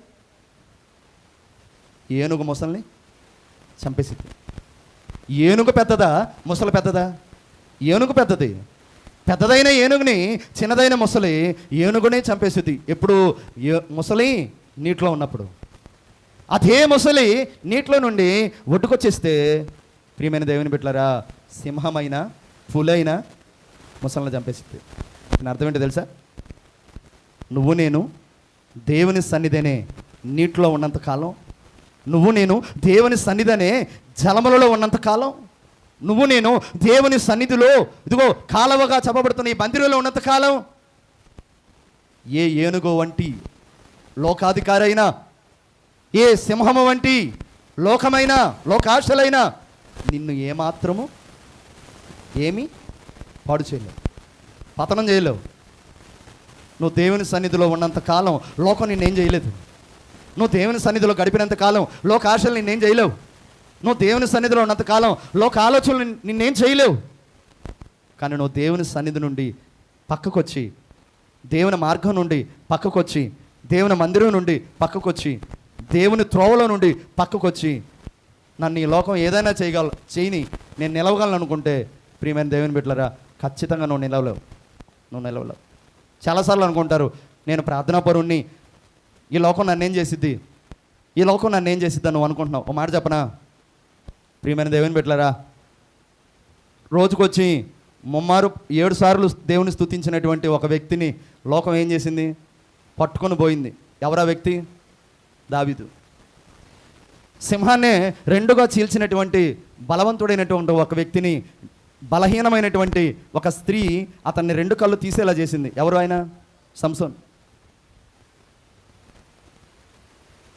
ఏనుగు మొసల్ని చంపేసిద్ది. ఏనుగు పెద్దదా, మొసలి పెద్దదా? ఏనుగు పెద్దది. పెద్దదైన ఏనుగుని చిన్నదైన మొసలి ఏనుగునే చంపేసిద్ది. ఎప్పుడు? మొసలి నీటిలో ఉన్నప్పుడు. అదే మొసలి నీటిలో నుండి ఒడ్డుకొచ్చేస్తే ప్రియమైన దేవుని బిడ్డలారా, సింహమైన పులైన మొసలిని చంపేసిద్ది. దీని అర్థం ఏంటో తెలుసా? నువ్వు నేను దేవుని సన్నిధినే నీటిలో ఉన్నంతకాలం, నువ్వు నేను దేవుని సన్నిధినే జలములలో ఉన్నంతకాలం, నువ్వు నేను దేవుని సన్నిధిలో ఇదిగో కాలవగా చెప్పబడుతున్న ఈ మందిరంలో ఉన్నంతకాలం, ఏ ఏనుగో వంటి లోకాధికారి అయినా, ఏ సింహము వంటి లోకమైన లోకాశలైనా నిన్ను ఏమాత్రము ఏమీ పాడు చేయలేవు, పతనం చేయలేవు. నువ్వు దేవుని సన్నిధిలో ఉన్నంత కాలం లోకం నిన్నేం చేయలేదు. నువ్వు దేవుని సన్నిధిలో గడిపినంత కాలం లోక ఆశలు నిన్నేం చేయలేవు. నువ్వు దేవుని సన్నిధిలో ఉన్నంత కాలం లోక ఆలోచనలు నిన్నేం చేయలేవు. కానీ నువ్వు దేవుని సన్నిధి నుండి పక్కకొచ్చి, దేవుని మార్గం నుండి పక్కకొచ్చి, దేవుని మందిరం నుండి పక్కకొచ్చి, దేవుని త్రోవలో నుండి పక్కకొచ్చి, నన్ను ఈ లోకం ఏదైనా చేయని నేను నిలవగలను అనుకుంటే ప్రియమైన దేవుని బిడ్డలారా, ఖచ్చితంగా నువ్వు నిలవలేవు. చాలాసార్లు అనుకుంటారు, నేను ప్రార్థనాపరుణ్ణి, ఈ లోకం నన్నేం చేసిద్ది, ఈ లోకం నన్నేం చేసిద్ది నువ్వు అనుకుంటున్నావు. ఒక మాట చెప్పనా ప్రియమైన దేవుని బిడ్డలారా, రోజుకొచ్చి 7 సార్లు దేవుని స్తుతించినటువంటి ఒక వ్యక్తిని లోకం ఏం చేసింది? పట్టుకొని పోయింది. ఎవరా వ్యక్తి? దావీదు. సింహాన్నే 2గా చీల్చినటువంటి బలవంతుడైనటువంటి ఒక వ్యక్తిని, బలహీనమైనటువంటి ఒక స్త్రీ అతన్ని 2 కళ్ళు తీసేలా చేసింది. ఎవరు ఆయన? సంసోన్.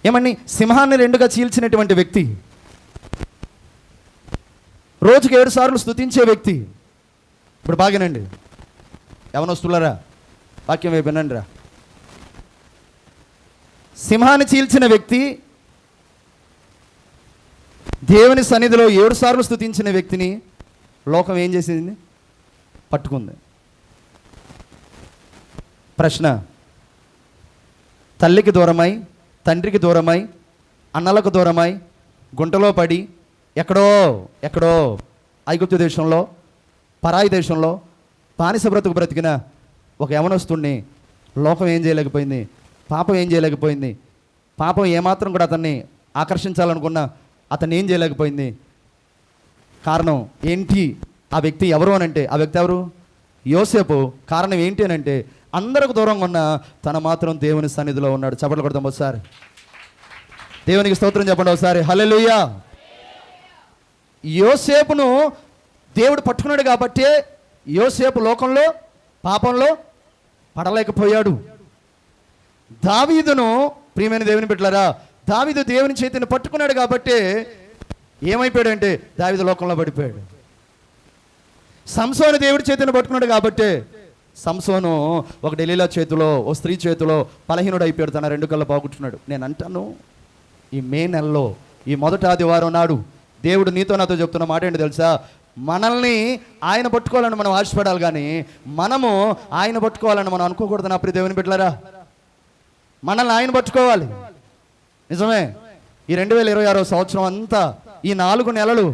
ఏమని? సింహాన్ని 2గా చీల్చినటువంటి వ్యక్తి, రోజుకి 7 సార్లు స్తుతించే వ్యక్తి. ఇప్పుడు బాగానండి, యవనస్తులారా వాక్యం వైపు వినండి రా. సింహాన్ని చీల్చిన వ్యక్తి, దేవుని సన్నిధిలో 7 సార్లు స్తుతించిన వ్యక్తిని లోకం ఏం చేసింది? పట్టుకుంది. ప్రశ్న: తల్లికి దూరమై, తండ్రికి దూరమై, అన్నలకు దూరమై, గుంటలో పడి, ఎక్కడో ఐగుప్తు దేశంలో, పరాయి దేశంలో బానిస బ్రతుకు బ్రతికిన ఒక యవనస్తుడిని లోకం ఏం చేయలేకపోయింది? పాపం ఏం చేయలేకపోయింది? పాపం ఏమాత్రం కూడా అతన్ని ఆకర్షించాలనుకున్నా అతన్ని ఏం చేయలేకపోయింది? కారణం ఏంటి? ఆ వ్యక్తి ఎవరు అనంటే, ఆ వ్యక్తి ఎవరు? యోసేపు. కారణం ఏంటి అనంటే, అందరికి దూరంగా ఉన్న తన మాత్రం దేవుని సన్నిధిలో ఉన్నాడు. చప్పట్లు కొడతాం ఒకసారి, దేవునికి స్తోత్రం చెప్పండి ఒకసారి, హల్లెలూయా. యోసేపును దేవుడు పట్టుకున్నాడు కాబట్టి యోసేపు లోకంలో పాపంలో పడలేకపోయాడు. దావీదును, ప్రియమైన దేవుని బిడ్డలారా, దావీదు దేవుని చేతిని పట్టుకున్నాడు కాబట్టి ఏమైపోయాడంటే దావీదు లోకంలో పడిపోయాడు. సంసోను దేవుడి చేతిని పట్టుకున్నాడు కాబట్టి సంసోను ఒక డెలీలా చేతిలో, ఓ స్త్రీ చేతిలో బలహీనుడు అయిపోయాడు, తన 2 కళ్ళు బాగుంటున్నాడు. నేను అంటాను, ఈ మే నెలలో ఈ మొదటి ఆదివారం నాడు దేవుడు నీతో నాతో చెప్తున్న మాట ఏంటి తెలుసా? మనల్ని ఆయన పట్టుకోవాలని మనం ఆశపడాలి, కానీ మనము ఆయన పట్టుకోవాలని మనం అనుకోకూడదు. నా ప్రియ దేవుని బిడ్డలారా, మనల్ని ఆయన పట్టుకోవాలి. నిజమే, ఈ 2026 సంవత్సరం అంతా ఈ 4 నెలలు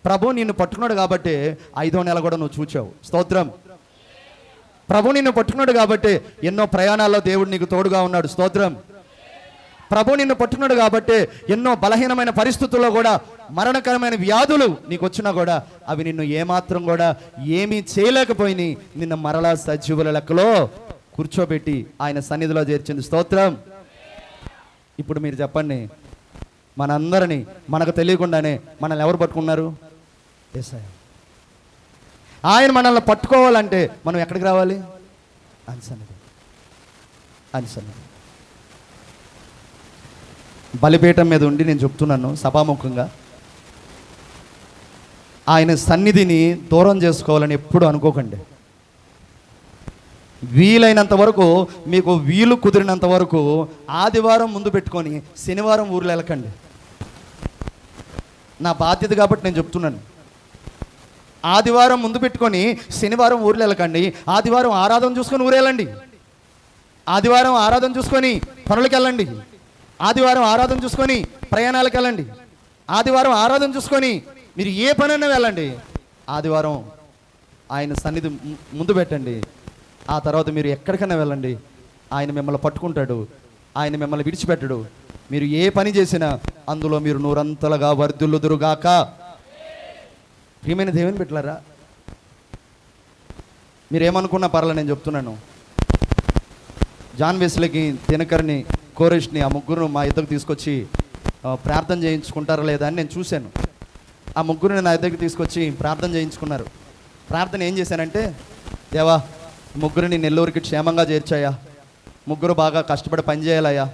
ప్రభు నిన్ను పట్టుకున్నాడు కాబట్టి 5వ నెల కూడా నువ్వు చూచావు. స్తోత్రం. ప్రభు నిన్ను పట్టుకున్నాడు కాబట్టి ఎన్నో ప్రయాణాల్లో దేవుడు నీకు తోడుగా ఉన్నాడు. స్తోత్రం. ప్రభు నిన్ను పట్టుకున్నాడు కాబట్టి ఎన్నో బలహీనమైన పరిస్థితుల్లో కూడా, మరణకరమైన వ్యాధులు నీకు వచ్చినా కూడా అవి నిన్ను ఏమాత్రం కూడా ఏమీ చేయలేకపోయినాయి. నిన్ను మరలా సజీవుల లెక్కలో కూర్చోబెట్టి ఆయన సన్నిధిలో చేర్చింది. స్తోత్రం. ఇప్పుడు మీరు చెప్పండి, మనందరినీ మనకు తెలియకుండానే మనల్ని ఎవరు పట్టుకున్నారు? యేసయ్య. ఆయన మనల్ని పట్టుకోవాలంటే మనం ఎక్కడికి రావాలి? ఆయన సన్నిధి. ఆయన సన్నిధి. బలిపీఠం మీద ఉండి నేను చెప్తున్నాను సభాముఖంగా, ఆయన సన్నిధిని దూరం చేసుకోవాలని ఎప్పుడు అనుకోకండి. వీలైనంత వరకు, మీకు వీలు కుదిరినంత వరకు ఆదివారం ముందు పెట్టుకొని శనివారం ఊర్లో వెళ్ళకండి. నా బాధ్యత కాబట్టి నేను చెప్తున్నాను. ఆదివారం ముందు పెట్టుకొని శనివారం ఊర్లో వెళ్ళకండి. ఆదివారం ఆరాధన చూసుకొని ఊరేళ్ళండి. ఆదివారం ఆరాధన చూసుకొని పనులకు వెళ్ళండి. ఆదివారం ఆరాధన చూసుకొని ప్రయాణాలకు వెళ్ళండి. ఆదివారం ఆరాధన చూసుకొని మీరు ఏ పనైనా వెళ్ళండి. ఆదివారం ఆయన సన్నిధి ముందు పెట్టండి. ఆ తర్వాత మీరు ఎక్కడికైనా వెళ్ళండి, ఆయన మిమ్మల్ని పట్టుకుంటాడు, ఆయన మిమ్మల్ని విడిచిపెట్టడు. మీరు ఏ పని చేసినా అందులో మీరు నూరంతలుగా వర్ధిల్లుదురుగాక. ప్రియమైన దేవుని బిడ్డలారా, మీరేమనుకున్నా పర్లే, నేను చెప్తున్నాను. జాన్ వెస్లీకి, దినకర్ని, కోరేష్ని, ఆ ముగ్గురు మా ఇద్దరికి తీసుకొచ్చి ప్రార్థన చేయించుకుంటారా లేదా అని నేను చూశాను. ఆ ముగ్గురిని నా ఇద్దరికి తీసుకొచ్చి ప్రార్థన చేయించుకున్నారు. ప్రార్థన ఏం చేశానంటే, దేవా ముగ్గురిని నెల్లూరుకి క్షేమంగా చేర్చాయా, ముగ్గురు బాగా కష్టపడి పనిచేయాలయ్యా,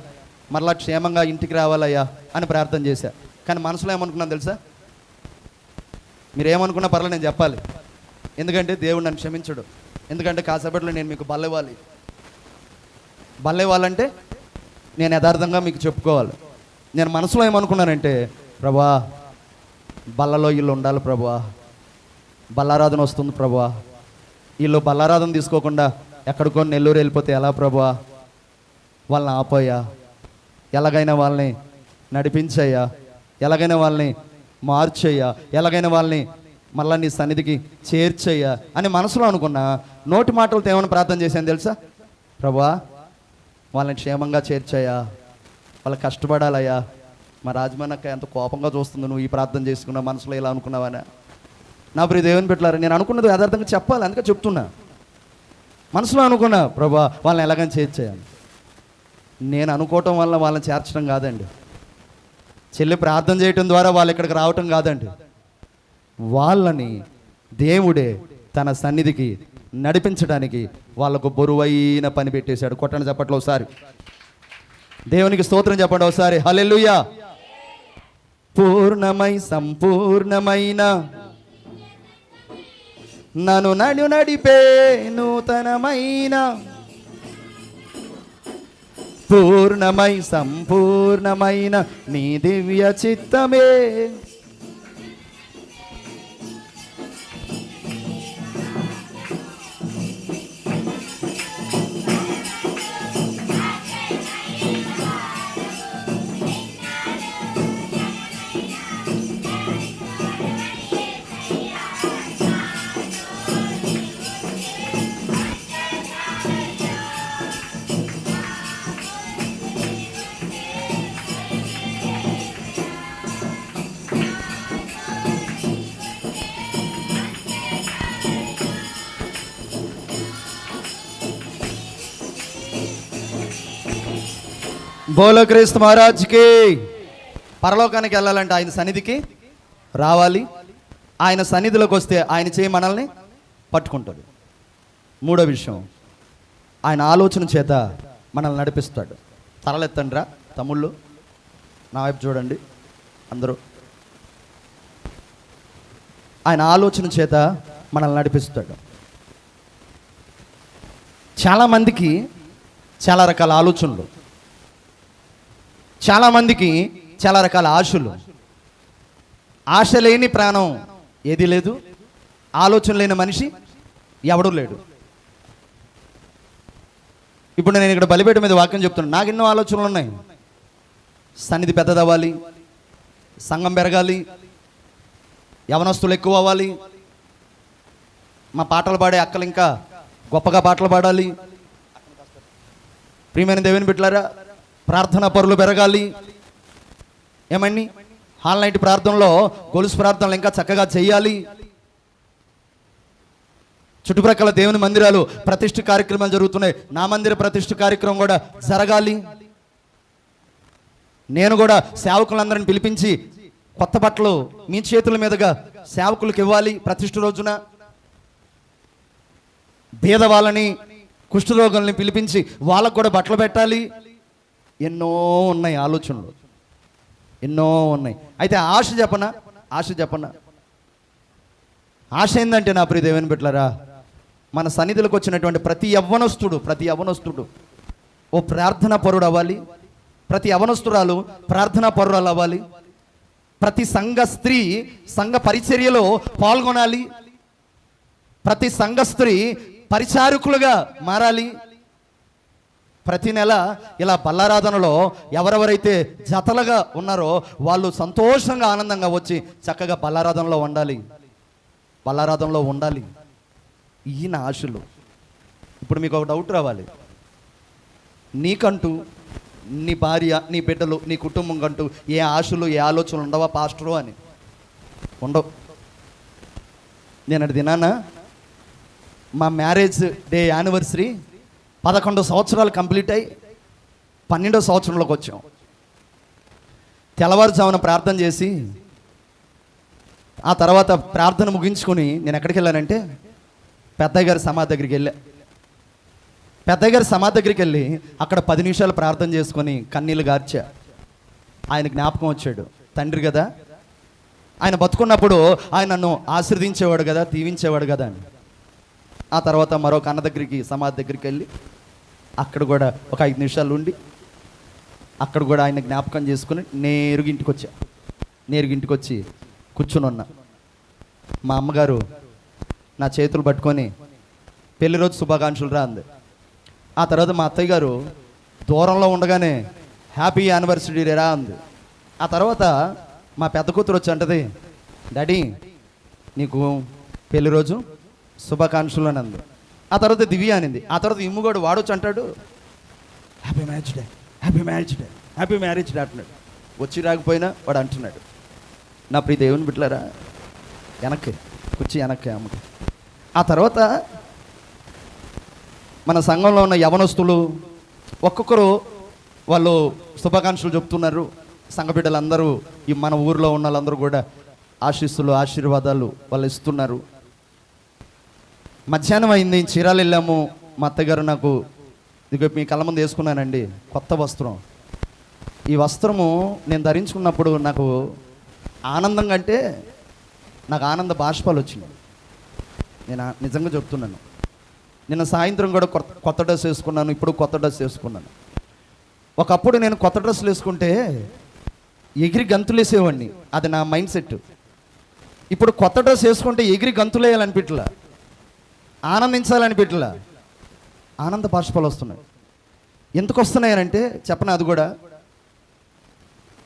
మరలా క్షేమంగా ఇంటికి రావాలయ్యా అని ప్రార్థన చేశా. కానీ మనసులో ఏమనుకున్నాను తెలుసా? మీరేమనుకున్నా పర్లేదు నేను చెప్పాలి, ఎందుకంటే దేవుడు నన్ను క్షమించడు. ఎందుకంటే కాసేపట్లో నేను మీకు బల్లెవ్వాలంటే నేను యథార్థంగా మీకు చెప్పుకోవాలి. నేను మనసులో ఏమనుకున్నానంటే, ప్రభా బల్లలో వీళ్ళు ఉండాలి ప్రభా, బల్లారాధన వస్తుంది ప్రభా, వీళ్ళు బల్లారాధన తీసుకోకుండా ఎక్కడికో నెల్లూరు వెళ్ళిపోతే ఎలా ప్రభా, వాళ్ళని ఆపోయా, ఎలాగైనా వాళ్ళని నడిపించయ్యా, ఎలాగైనా వాళ్ళని మార్చయ్యా, ఎలాగైనా వాళ్ళని మళ్ళీ నీ సన్నిధికి చేర్చయ్యా అని మనసులో అనుకున్నా. నోటి మాటలతో ఏమైనా ప్రార్థన చేశాను తెలుసా? ప్రభా వాళ్ళని క్షేమంగా చేర్చయ్యా, వాళ్ళు కష్టపడాలయ్యా. మా రాజమానక్క ఎంత కోపంగా చూస్తుంది నువ్వు ఈ ప్రార్థన చేసుకున్నా, మనసులో ఇలా అనుకున్నావా? నా ప్రియ దేవుని బిడ్డలారా, నేను అనుకున్నది యథార్థంగా చెప్పాలి, అందుకే చెప్తున్నా. మనసులో అనుకున్నా, ప్రభా వాళ్ళని ఎలాగని చేర్చేయాలి. నేను అనుకోవటం వల్ల వాళ్ళని చేర్చడం కాదండి, చెల్లి ప్రార్థన చేయటం ద్వారా వాళ్ళు ఇక్కడికి రావటం కాదండి, వాళ్ళని దేవుడే తన సన్నిధికి నడిపించడానికి వాళ్ళకు బరువైన పని పెట్టేశాడు. కొట్టండి చెప్పట్లో ఒకసారి, దేవునికి స్తోత్రం చెప్పండి ఒకసారి, హల్లెలూయా. పూర్ణమై సంపూర్ణమైన నన్ను నడిపే నూతనమైన పూర్ణమై సంపూర్ణమైన నీ దివ్య చిత్తమే. బోలో క్రీస్తు మహారాజ్కి. పరలోకానికి వెళ్ళాలంటే ఆయన సన్నిధికి రావాలి. ఆయన సన్నిధిలోకి వస్తే ఆయన చేయి మనల్ని పట్టుకుంటాడు. మూడో విషయం, ఆయన ఆలోచన చేత మనల్ని నడిపిస్తాడు. తలలెత్తండిరా తమ్ముళ్ళు, నా వైపు చూడండి అందరూ. ఆయన ఆలోచన చేత మనల్ని నడిపిస్తాడు. చాలామందికి చాలా రకాల ఆలోచనలు, చాలామందికి చాలా రకాల ఆశలు. ఆశ లేని ప్రాణం ఏది లేదు, ఆలోచన లేని మనిషి ఎవడూ లేడు. ఇప్పుడు నేను ఇక్కడ బలిపీఠం మీద వాక్యం చెప్తున్నాను. నాకు ఎన్నో ఆలోచనలు ఉన్నాయి. సన్నిధి పెద్దదవ్వాలి, సంఘం పెరగాలి, యవనస్తులు ఎక్కువ అవ్వాలి, మా పాటలు పాడే అక్కలు ఇంకా గొప్పగా పాటలు పాడాలి. ప్రియమైన దేవుని బిడ్డలారా, ప్రార్థనా పరులు పెరగాలి. ఏమండి, హాల్ నైట్ ప్రార్థనలో గొలుసు ప్రార్థనలు ఇంకా చక్కగా చేయాలి. చుట్టుప్రక్కల దేవుని మందిరాలు ప్రతిష్ఠ కార్యక్రమాలు జరుగుతున్నాయి. నా మందిర ప్రతిష్ఠ కార్యక్రమం కూడా జరగాలి. నేను కూడా సేవకులందరిని పిలిపించి కొత్త బట్టలు మీ చేతుల మీదుగా సేవకులకు ఇవ్వాలి. ప్రతిష్ఠ రోజున భేదవాళ్ళని, కుష్ఠరోగుల్ని పిలిపించి వాళ్ళకు కూడా బట్టలు పెట్టాలి. ఎన్నో ఉన్నాయి ఆలోచనలు, ఎన్నో ఉన్నాయి. అయితే ఆశ చెప్పనా, ఆశ ఏంటంటే నా ప్రియ దేవుని బిడ్డలారా, మన సన్నిధిలోకి వచ్చినటువంటి ప్రతి యవ్వనస్తుడు ఓ ప్రార్థనా పరుడు అవ్వాలి. ప్రతి యవ్వనస్తురాలు ప్రార్థనా పరురాలు అవ్వాలి. ప్రతి సంఘ స్త్రీ సంఘ పరిచర్యలో పాల్గొనాలి. ప్రతి సంఘ స్త్రీ పరిచారకులుగా మారాలి. ప్రతి నెల ఇలా బల్లారాధనలో ఎవరెవరైతే జతలుగా ఉన్నారో వాళ్ళు సంతోషంగా ఆనందంగా వచ్చి చక్కగా బల్లారాధనలో ఉండాలి. ఈయన ఆశలు. ఇప్పుడు మీకు ఒక డౌట్ రావాలి, నీకంటూ, నీ భార్య, నీ బిడ్డలు, నీ కుటుంబం కంటూ ఏ ఆశలు, ఏ ఆలోచనలు ఉండవా పాస్టరు అని? ఉండవు. నేను అది దినాన మా మ్యారేజ్ డే యానివర్సరీ 11 సంవత్సరాలు కంప్లీట్ అయ్యి 12వ సంవత్సరంలోకి వచ్చాం. తెల్లవారుజామున ప్రార్థన చేసి ఆ తర్వాత ప్రార్థన ముగించుకొని నేను ఎక్కడికి వెళ్ళానంటే పెద్దయ్య గారి సమాధి దగ్గరికి వెళ్ళా. పెద్దయ్య గారి సమాధి దగ్గరికి వెళ్ళి అక్కడ 10 నిమిషాలు ప్రార్థన చేసుకొని కన్నీళ్ళు గార్చా. ఆయన జ్ఞాపకం వచ్చాడు. తండ్రి కదా, ఆయన బతుకున్నప్పుడు ఆయన నన్ను ఆశీర్వదించేవాడు కదా, దీవించేవాడు కదా అని. ఆ తర్వాత మరో కన్న దగ్గరికి, సమాధి దగ్గరికి వెళ్ళి అక్కడ కూడా ఒక 5 నిమిషాలు ఉండి అక్కడ కూడా ఆయన జ్ఞాపకం చేసుకుని నేరుగా ఇంటికి వచ్చి కూర్చుని ఉన్నా. మా అమ్మగారు నా చేతులు పట్టుకొని పెళ్లి రోజు శుభాకాంక్షలు రా అంది. ఆ తర్వాత మా అత్తయ్య గారు దూరంలో ఉండగానే హ్యాపీ యానివర్సరీ రా అంది. ఆ తర్వాత మా పెద్ద కూతురు వచ్చి అంటది, డాడీ నీకు పెళ్లి రోజు శుభాకాంక్షలు అని అంది. ఆ తర్వాత దివ్య అనింది. ఆ తర్వాత ఇమ్ముగోడు వాడొచ్చి అంటాడు, హ్యాపీ మ్యారేజ్ డే అంటున్నాడు. వచ్చి రాకపోయినా వాడు అంటున్నాడు. నా ప్రియ దేవుని బిడ్డలారా, వెనక్కి అమ్మకి. ఆ తర్వాత మన సంఘంలో ఉన్న యవనస్తులు ఒక్కొక్కరు వాళ్ళు శుభాకాంక్షలు చెప్తున్నారు. సంఘ బిడ్డలందరూ, ఈ మన ఊరిలో ఉన్న వాళ్ళందరూ కూడా ఆశీర్వాదాలు వాళ్ళు ఇస్తున్నారు. మధ్యాహ్నం అయింది, చీరాలు వెళ్ళాము. మా అత్తగారు నాకు, ఇదిగో మీ కళ్ళ ముందు వేసుకున్నానండి కొత్త వస్త్రం. ఈ వస్త్రము నేను ధరించుకున్నప్పుడు నాకు ఆనందం కంటే నాకు ఆనంద బాష్పాలు వచ్చినాయి. నేను నిజంగా చెప్తున్నాను. నిన్న సాయంత్రం కూడా కొత్త డ్రెస్ వేసుకున్నాను, ఇప్పుడు కొత్త డ్రెస్ వేసుకున్నాను. ఒకప్పుడు నేను కొత్త డ్రెస్సులు వేసుకుంటే ఎగిరి గంతులు వేసేవాడిని, అది నా మైండ్ సెట్. ఇప్పుడు కొత్త డ్రెస్ వేసుకుంటే ఎగిరి గంతులు వేయాలనిపిట్లా, ఆనందించాలనిపిట్లా, ఆనంద బాష్పాలు వస్తున్నాయి. ఎందుకు వస్తున్నాయనంటే చెప్పనా, అది కూడా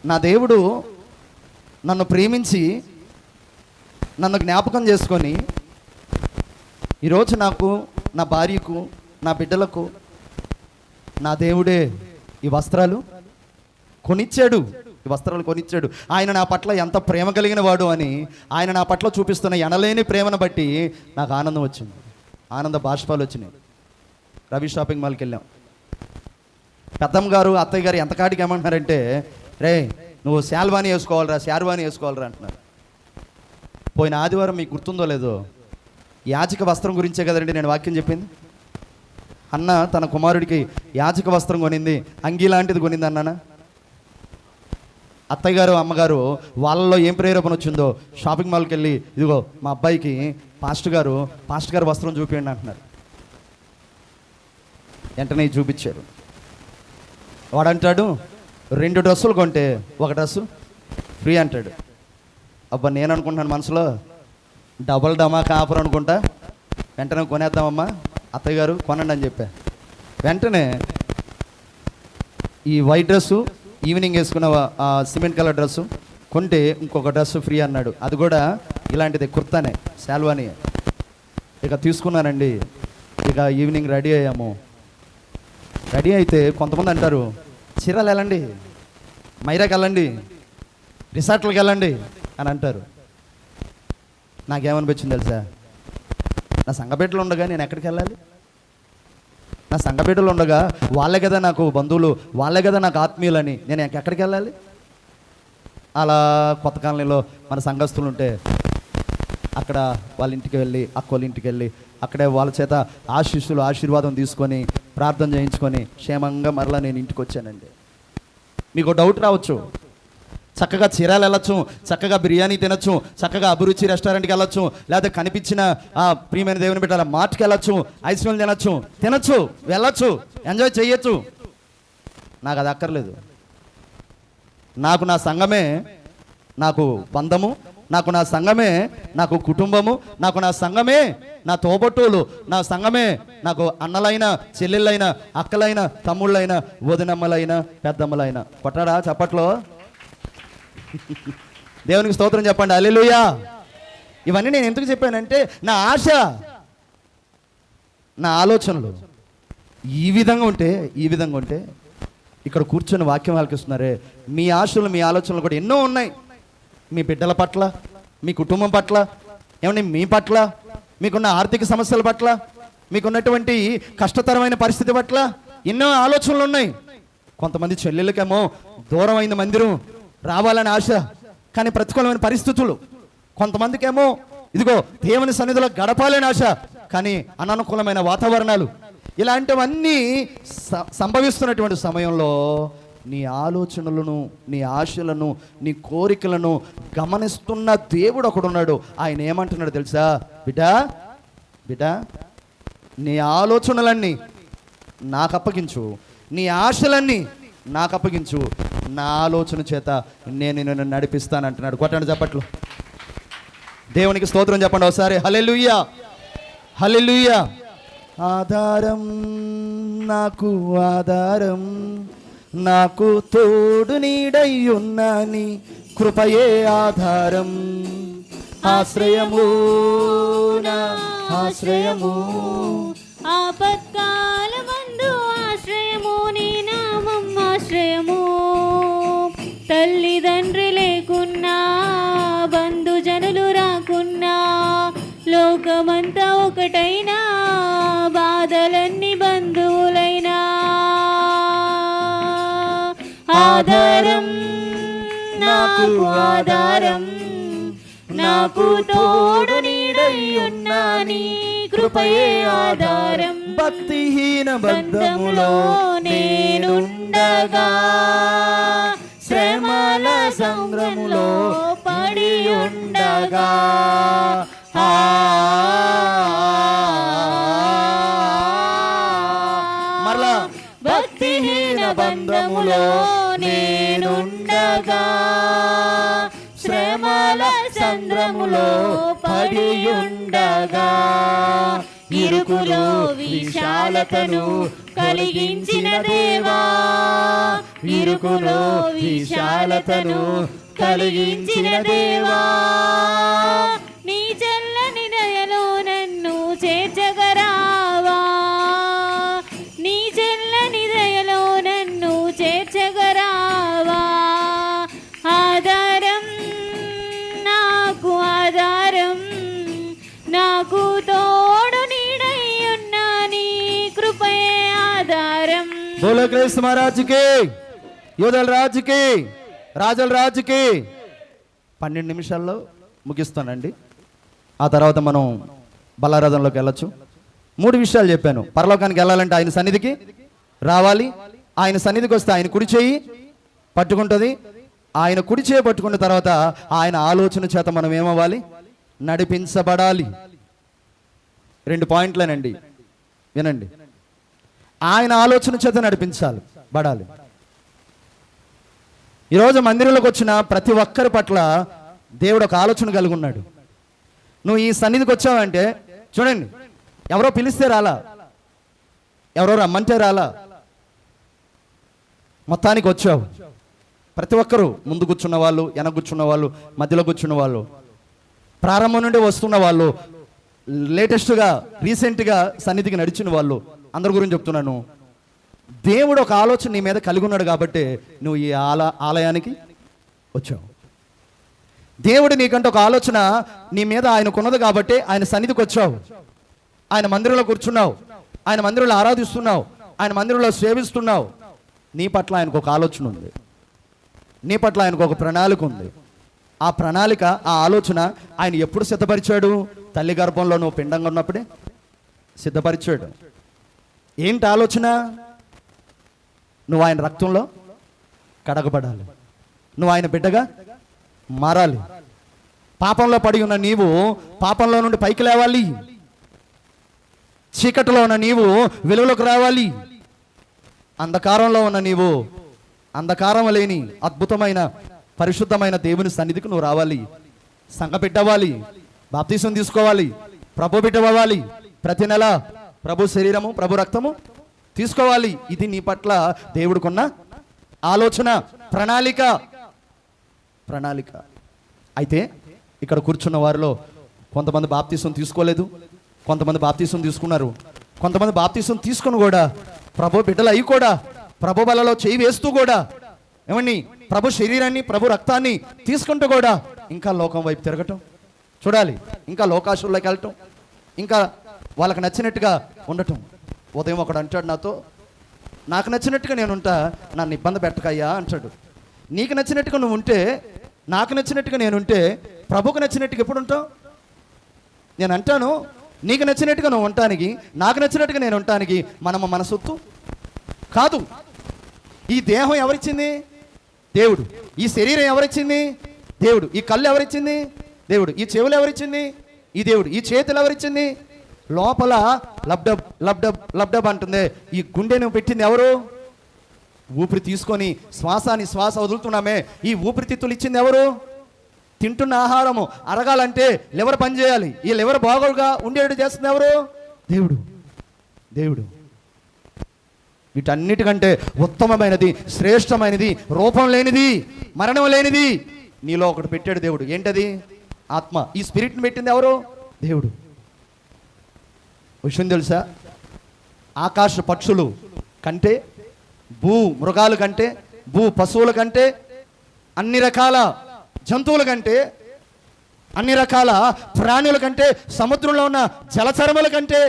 నా దేవుడు నన్ను ప్రేమించి నన్ను జ్ఞాపకం చేసుకొని ఈరోజు నాకు, నా భార్యకు, నా బిడ్డలకు నా దేవుడే ఈ వస్త్రాలు కొనిచ్చాడు, ఈ వస్త్రాలు కొనిచ్చాడు. ఆయన నా పట్ల ఎంత ప్రేమ కలిగిన వాడు అని ఆయన నా పట్ల చూపిస్తున్న ఎనలేని ప్రేమను బట్టి నాకు ఆనందం వచ్చింది, ఆనంద బాష్పాలు వచ్చినాయి. రవి షాపింగ్ మాల్కి వెళ్ళాం. పెద్దమ్మ గారు, అత్తయ్య గారు ఎంత కాటికి ఏమంటున్నారంటే, రే నువ్వు శాల్వాని వేసుకోవాలరా, శార్వాని వేసుకోవాలరా అంటున్నారు. పోయిన ఆదివారం మీకు గుర్తుందో లేదో, యాజక వస్త్రం గురించే కదండి నేను వాక్యం చెప్పింది. అన్న తన కుమారుడికి యాజక వస్త్రం కొనింది, అంగీ లాంటిది కొనింది అన్నానా? అత్తయ్య గారు, అమ్మగారు వాళ్ళలో ఏం ప్రేరేపణ వచ్చిందో షాపింగ్ మాల్కి వెళ్ళి, ఇదిగో మా అబ్బాయికి పాస్టర్ గారు వస్త్రం చూపించండి అంటున్నారు. వెంటనే చూపించారు. వాడంటాడు 2 డ్రెస్సులు కొంటే 1 డ్రెస్సు ఫ్రీ అంటాడు. అబ్బా నేను అనుకుంటున్నాను మనసులో, డబల్ డమాకా ఆఫర్ అనుకుంటా, వెంటనే కొనేద్దామమ్మా అత్తయ్య గారు కొనండి అని చెప్పా. వెంటనే ఈ వైట్ డ్రెస్సు, ఈవినింగ్ వేసుకున్న సిమెంట్ కలర్ డ్రెస్సు కొంటే ఇంకొక డ్రెస్సు ఫ్రీ అన్నాడు. అది కూడా ఇలాంటిది, కుర్తానే, శాల్వాని. ఇక తీసుకున్నానండి. ఇక ఈవినింగ్ రెడీ అయ్యాము. రెడీ అయితే కొంతమంది అంటారు, చీరలు వెళ్ళండి, మైరాకి వెళ్ళండి, రిసార్ట్లకు వెళ్ళండి అని అంటారు. నాకేమనిపించింది తెలుసా, నా సంఘబిడ్డలు ఉండగా నేను ఎక్కడికి వెళ్ళాలి? నా సంఘబిడ్డలు ఉండగా వాళ్ళే కదా నాకు బంధువులు, వాళ్ళే కదా నాకు ఆత్మీయులని నేను ఎక్కడికి వెళ్ళాలి? అలా కొత్త కాలనీలో మన సంఘస్థులు ఉంటే అక్కడ వాళ్ళ ఇంటికి వెళ్ళి, అక్కోళ్ళ ఇంటికి వెళ్ళి అక్కడే వాళ్ళ చేత ఆశీర్వాదం తీసుకొని ప్రార్థన చేయించుకొని క్షేమంగా మరలా నేను ఇంటికి వచ్చానండి. మీకు డౌట్ రావచ్చు, చక్కగా చీరాలు వెళ్ళొచ్చు, చక్కగా బిర్యానీ తినచ్చు, చక్కగా అభిరుచి రెస్టారెంట్కి వెళ్ళొచ్చు, లేదా కనిపించిన ప్రియమైన దేవుని బిడ్డల మార్ట్కి వెళ్ళొచ్చు, ఐస్ క్రీమ్ తినచ్చు, వెళ్ళొచ్చు, ఎంజాయ్ చేయొచ్చు. నాకు అది అక్కర్లేదు. నాకు నా సంఘమే నాకు బంధము, నాకు నా సంఘమే నాకు కుటుంబము, నాకు నా సంఘమే నా తోబట్టువులు, నా సంఘమే నాకు అన్నలైన, చెల్లెళ్ళైన, అక్కలైన, తమ్ముళ్ళైన, వదినమ్మలైన, పెద్దమ్మలైన. కొట్టాడా చప్పట్లో? దేవునికి స్తోత్రం చెప్పండి, హల్లెలూయా. ఇవన్నీ నేను ఎందుకు చెప్పానంటే, నా ఆశ, నా ఆలోచనలు ఈ విధంగా ఉంటే ఇక్కడ కూర్చొని వాక్యం ఆలకిస్తున్నారే, మీ ఆశలు, మీ ఆలోచనలు కూడా ఎన్నో ఉన్నాయి. మీ బిడ్డల పట్ల, మీ కుటుంబం పట్ల, ఏమన్నా మీ పట్ల, మీకున్న ఆర్థిక సమస్యల పట్ల, మీకున్నటువంటి కష్టతరమైన పరిస్థితి పట్ల ఎన్నో ఆలోచనలు ఉన్నాయి. కొంతమంది చెల్లెళ్ళకేమో దూరం అయింది మందిరం, రావాలని ఆశ, కానీ ప్రతికూలమైన పరిస్థితులు. కొంతమందికేమో ఇదిగో దేవుని సన్నిధిలో గడపాలని ఆశ, కానీ అననుకూలమైన వాతావరణాలు. ఇలాంటివన్నీ సంభవిస్తున్నటువంటి సమయంలో నీ ఆలోచనలను, నీ ఆశలను, నీ కోరికలను గమనిస్తున్న దేవుడు ఒకడున్నాడు. ఆయన ఏమంటున్నాడు తెలుసా? బిడ్డా నీ ఆలోచనలన్నీ నాకు అప్పగించు, నీ ఆశలన్నీ నాకు అప్పగించు, నా ఆలోచన చేత నేను నిన్ను నడిపిస్తాను అంటున్నాడు. కొట్టండి చప్పట్లు, దేవునికి స్తోత్రం చెప్పండి ఒకసారి. హల్లెలూయా, హల్లెలూయా. ఆధారం నాకు ఆధారం, నాకు తోడు నీడై ఉన్నాని కృపయే ఆధారం, ఆశ్రయము నా ఆశ్రయము, ఆపత్కాలమందు ఆశ్రయము, నీ నామం ఆశ్రయము. తల్లిదండ్రి లేకున్నా, బంధుజనులు రాకున్నా, లోకమంతా ఒకటైనా, బాధలన్నీ బంధువులైనా, ఆధారం నాకు ఆధారం, నాకు తోడు నీడై ఉన్నా నీ కృపయే ఆధారం. భక్తిహీన బంధములో నేనుండగా, శ్రమల సంగ్రములో పడి ఉండగా, మరలా భక్తిహీన బంధము సంద్రములో నేనుండగా, శ్రమల సంద్రములో పడియుండగా, ఇరుకులో విశాలతను కలిగించిన దేవా, ఇరుకులో విశాలతను కలిగించిన దేవా, నీ చల్లని దయలో నన్ను చేర్చగరావా, నీ చల్లని దయలో నన్ను చేర్చగరావా, ఆధారం నాకు ఆధారం, నాకు తోడు నీడై ఉన్న నీ కృపయే ఆధారం. బోలో క్రీస్తు మహారాజుకి, యోధుల రాజుకి, రాజుల రాజుకి. 12 నిమిషాల్లో ముగిస్తానండి. ఆ తర్వాత మనం బలారాధనలోకి వెళ్ళొచ్చు. 3 విషయాలు చెప్పాను. పరలోకానికి వెళ్ళాలంటే ఆయన సన్నిధికి రావాలి. ఆయన సన్నిధికి వస్తే ఆయన కుడి చేయి పట్టుకుంటుంది. ఆయన కుడి చేయి పట్టుకున్న తర్వాత ఆయన ఆలోచన చేత మనం ఏమవ్వాలి? నడిపించబడాలి. 2 పాయింట్లేనండి, వినండి. ఆయన ఆలోచన చేత నడిపించాలి, బడాలి. ఈరోజు మందిరంలోకి వచ్చిన ప్రతి ఒక్కరి పట్ల దేవుడు ఒక ఆలోచన కలిగి ఉన్నాడు. నువ్వు ఈ సన్నిధికి వచ్చావంటే చూడండి, ఎవరో పిలిస్తే రాలా, ఎవరో రమ్మంటే రాలా, మొత్తానికి వచ్చావు. ప్రతి ఒక్కరూ ముందు కూర్చున్న వాళ్ళు, వెనక కూర్చున్న వాళ్ళు, మధ్యలో కూర్చున్న వాళ్ళు, ప్రారంభం నుండి వస్తున్న వాళ్ళు, లేటెస్ట్గా రీసెంట్గా సన్నిధికి నడిచిన వాళ్ళు, అందరి గురించి చెప్తున్నాను. దేవుడు ఒక ఆలోచన నీ మీద కలిగి ఉన్నాడు కాబట్టి నువ్వు ఈ ఆలయానికి వచ్చావు. దేవుడు నీకంటే ఒక ఆలోచన నీ మీద ఆయనకున్నది కాబట్టి ఆయన సన్నిధికి వచ్చావు. ఆయన మందిరంలో కూర్చున్నావు, ఆయన మందిరంలో ఆరాధిస్తున్నావు, ఆయన మందిరంలో సేవిస్తున్నావు. నీ పట్ల ఆయనకు ఒక ఆలోచన ఉంది, నీ పట్ల ఆయనకు ఒక ప్రణాళిక ఉంది. ఆ ప్రణాళిక, ఆ ఆలోచన ఆయన ఎప్పుడు సిద్ధపరిచాడు? తల్లి గర్భంలో నువ్వు పిండంగా ఉన్నప్పుడే సిద్ధపరిచాడు. ఏంటి ఆలోచన? నువ్వు ఆయన రక్తంలో కడగబడాలి, నువ్వు ఆయన బిడ్డగా మారాలి. పాపంలో పడి ఉన్న నీవు పాపంలో నుండి పైకి లేవాలి, చీకటిలో ఉన్న నీవు వెలుగులోకి రావాలి, అంధకారంలో ఉన్న నీవు అంధకారం లేని అద్భుతమైన పరిశుద్ధమైన దేవుని సన్నిధికి నువ్వు రావాలి, సంఘ బిడ్డవ్వాలి, బాప్తీసం తీసుకోవాలి, ప్రభు బిడ్డవ్వాలి, ప్రతి నెల ప్రభు శరీరము ప్రభు రక్తము తీసుకోవాలి. ఇది నీ పట్ల దేవుడికున్న ఆలోచన, ప్రణాళిక. అయితే ఇక్కడ కూర్చున్న వారిలో కొంతమంది బాప్తీసం తీసుకోలేదు, కొంతమంది బాప్తీసం తీసుకున్నారు, కొంతమంది బాప్తీసం తీసుకుని కూడా ప్రభు బిడ్డలు అయి కూడా ప్రభు బలలో చేయి వేస్తూ కూడా ఏమండి ప్రభు శరీరాన్ని ప్రభు రక్తాన్ని తీసుకుంటూ కూడా ఇంకా లోకం వైపు తిరగటం చూడాలి, ఇంకా లోకాశుల్లోకి వెళ్ళటం, ఇంకా వాళ్ళకి నచ్చినట్టుగా ఉండటం. ఉదయం ఒకడు అంటాడు నాతో, నాకు నచ్చినట్టుగా నేను ఉంటా, నన్ను ఇబ్బంది పెట్టకయ్యా అంటాడు. నీకు నచ్చినట్టుగా నువ్వు ఉంటే, నాకు నచ్చినట్టుగా నేను ఉంటే, ప్రభుకు నచ్చినట్టుగా ఎప్పుడు ఉంటావు? నేను అంటాను, నీకు నచ్చినట్టుగా నువ్వు ఉండటానికి, నాకు నచ్చినట్టుగా నేను ఉండటానికి మన సొత్తు కాదు. ఈ దేహం ఎవరిచ్చింది? దేవుడు. ఈ శరీరం ఎవరిచ్చింది? దేవుడు. ఈ కళ్ళు ఎవరిచ్చింది? దేవుడు. ఈ చెవులు ఎవరిచ్చింది? ఈ దేవుడు. ఈ చేతులు ఎవరిచ్చింది? లోపల లబ్డబ్ లబ్డబ్ లబ్డబ్ అంటుంది. ఈ గుండెను పెట్టింది ఎవరు? ఊపిరి తీసుకొని శ్వాస వదులుతున్నామే, ఈ ఊపిరితిత్తులు ఇచ్చింది ఎవరు? తింటున్న ఆహారము అరగాలంటే లివర్ పనిచేయాలి, ఈ లివర్ బాగోలుగా ఉండేట్టు చేస్తుంది ఎవరు? దేవుడు. వీటన్నిటికంటే ఉత్తమమైనది, శ్రేష్టమైనది, రూపం లేనిది, మరణం లేనిది నీలో ఒకటి పెట్టాడు దేవుడు. ఏంటది? ఆత్మ. ఈ స్పిరిట్ని పెట్టింది ఎవరు? దేవుడు. విషయం తెలుసా? ఆకాశ పక్షులు కంటే, భూ మృగాల కంటే, భూ పశువుల కంటే, అన్ని రకాల జంతువుల కంటే, అన్ని రకాల ప్రాణుల కంటే, సముద్రంలో ఉన్న జలచరముల కంటే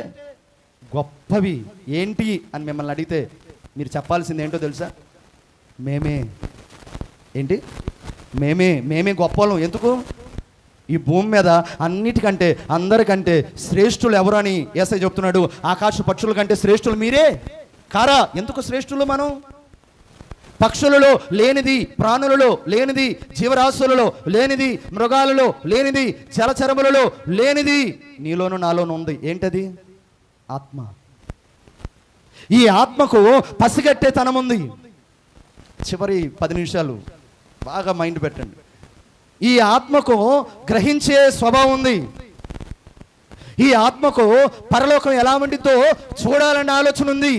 గొప్పవి ఏంటి అని మిమ్మల్ని అడిగితే మీరు చెప్పాల్సింది ఏంటో తెలుసా? మేమే గొప్పలం. ఎందుకు? ఈ భూమి మీద అన్నిటికంటే అందరికంటే శ్రేష్ఠులు ఎవరు అని యేసయ్య చెప్తున్నాడు. ఆకాశ పక్షుల కంటే శ్రేష్ఠులు మీరే కారా? ఎందుకు శ్రేష్ఠులు మనం? పక్షులలో లేనిది, ప్రాణులలో లేనిది, జీవరాశులలో లేనిది, మృగాలలో లేనిది, జలచరములలో లేనిది నీలోను నాలోను ఉంది. ఏంటది? ఆత్మ. ఈ ఆత్మకు పసిగట్టే తనం ఉంది. చివరి 10 నిమిషాలు బాగా మైండ్ పెట్టండి. ఈ ఆత్మకు గ్రహించే స్వభావం ఉంది. ఈ ఆత్మకు పరలోకం ఎలా ఉండిద్దో చూడాలన్న ఆలోచన ఉంది.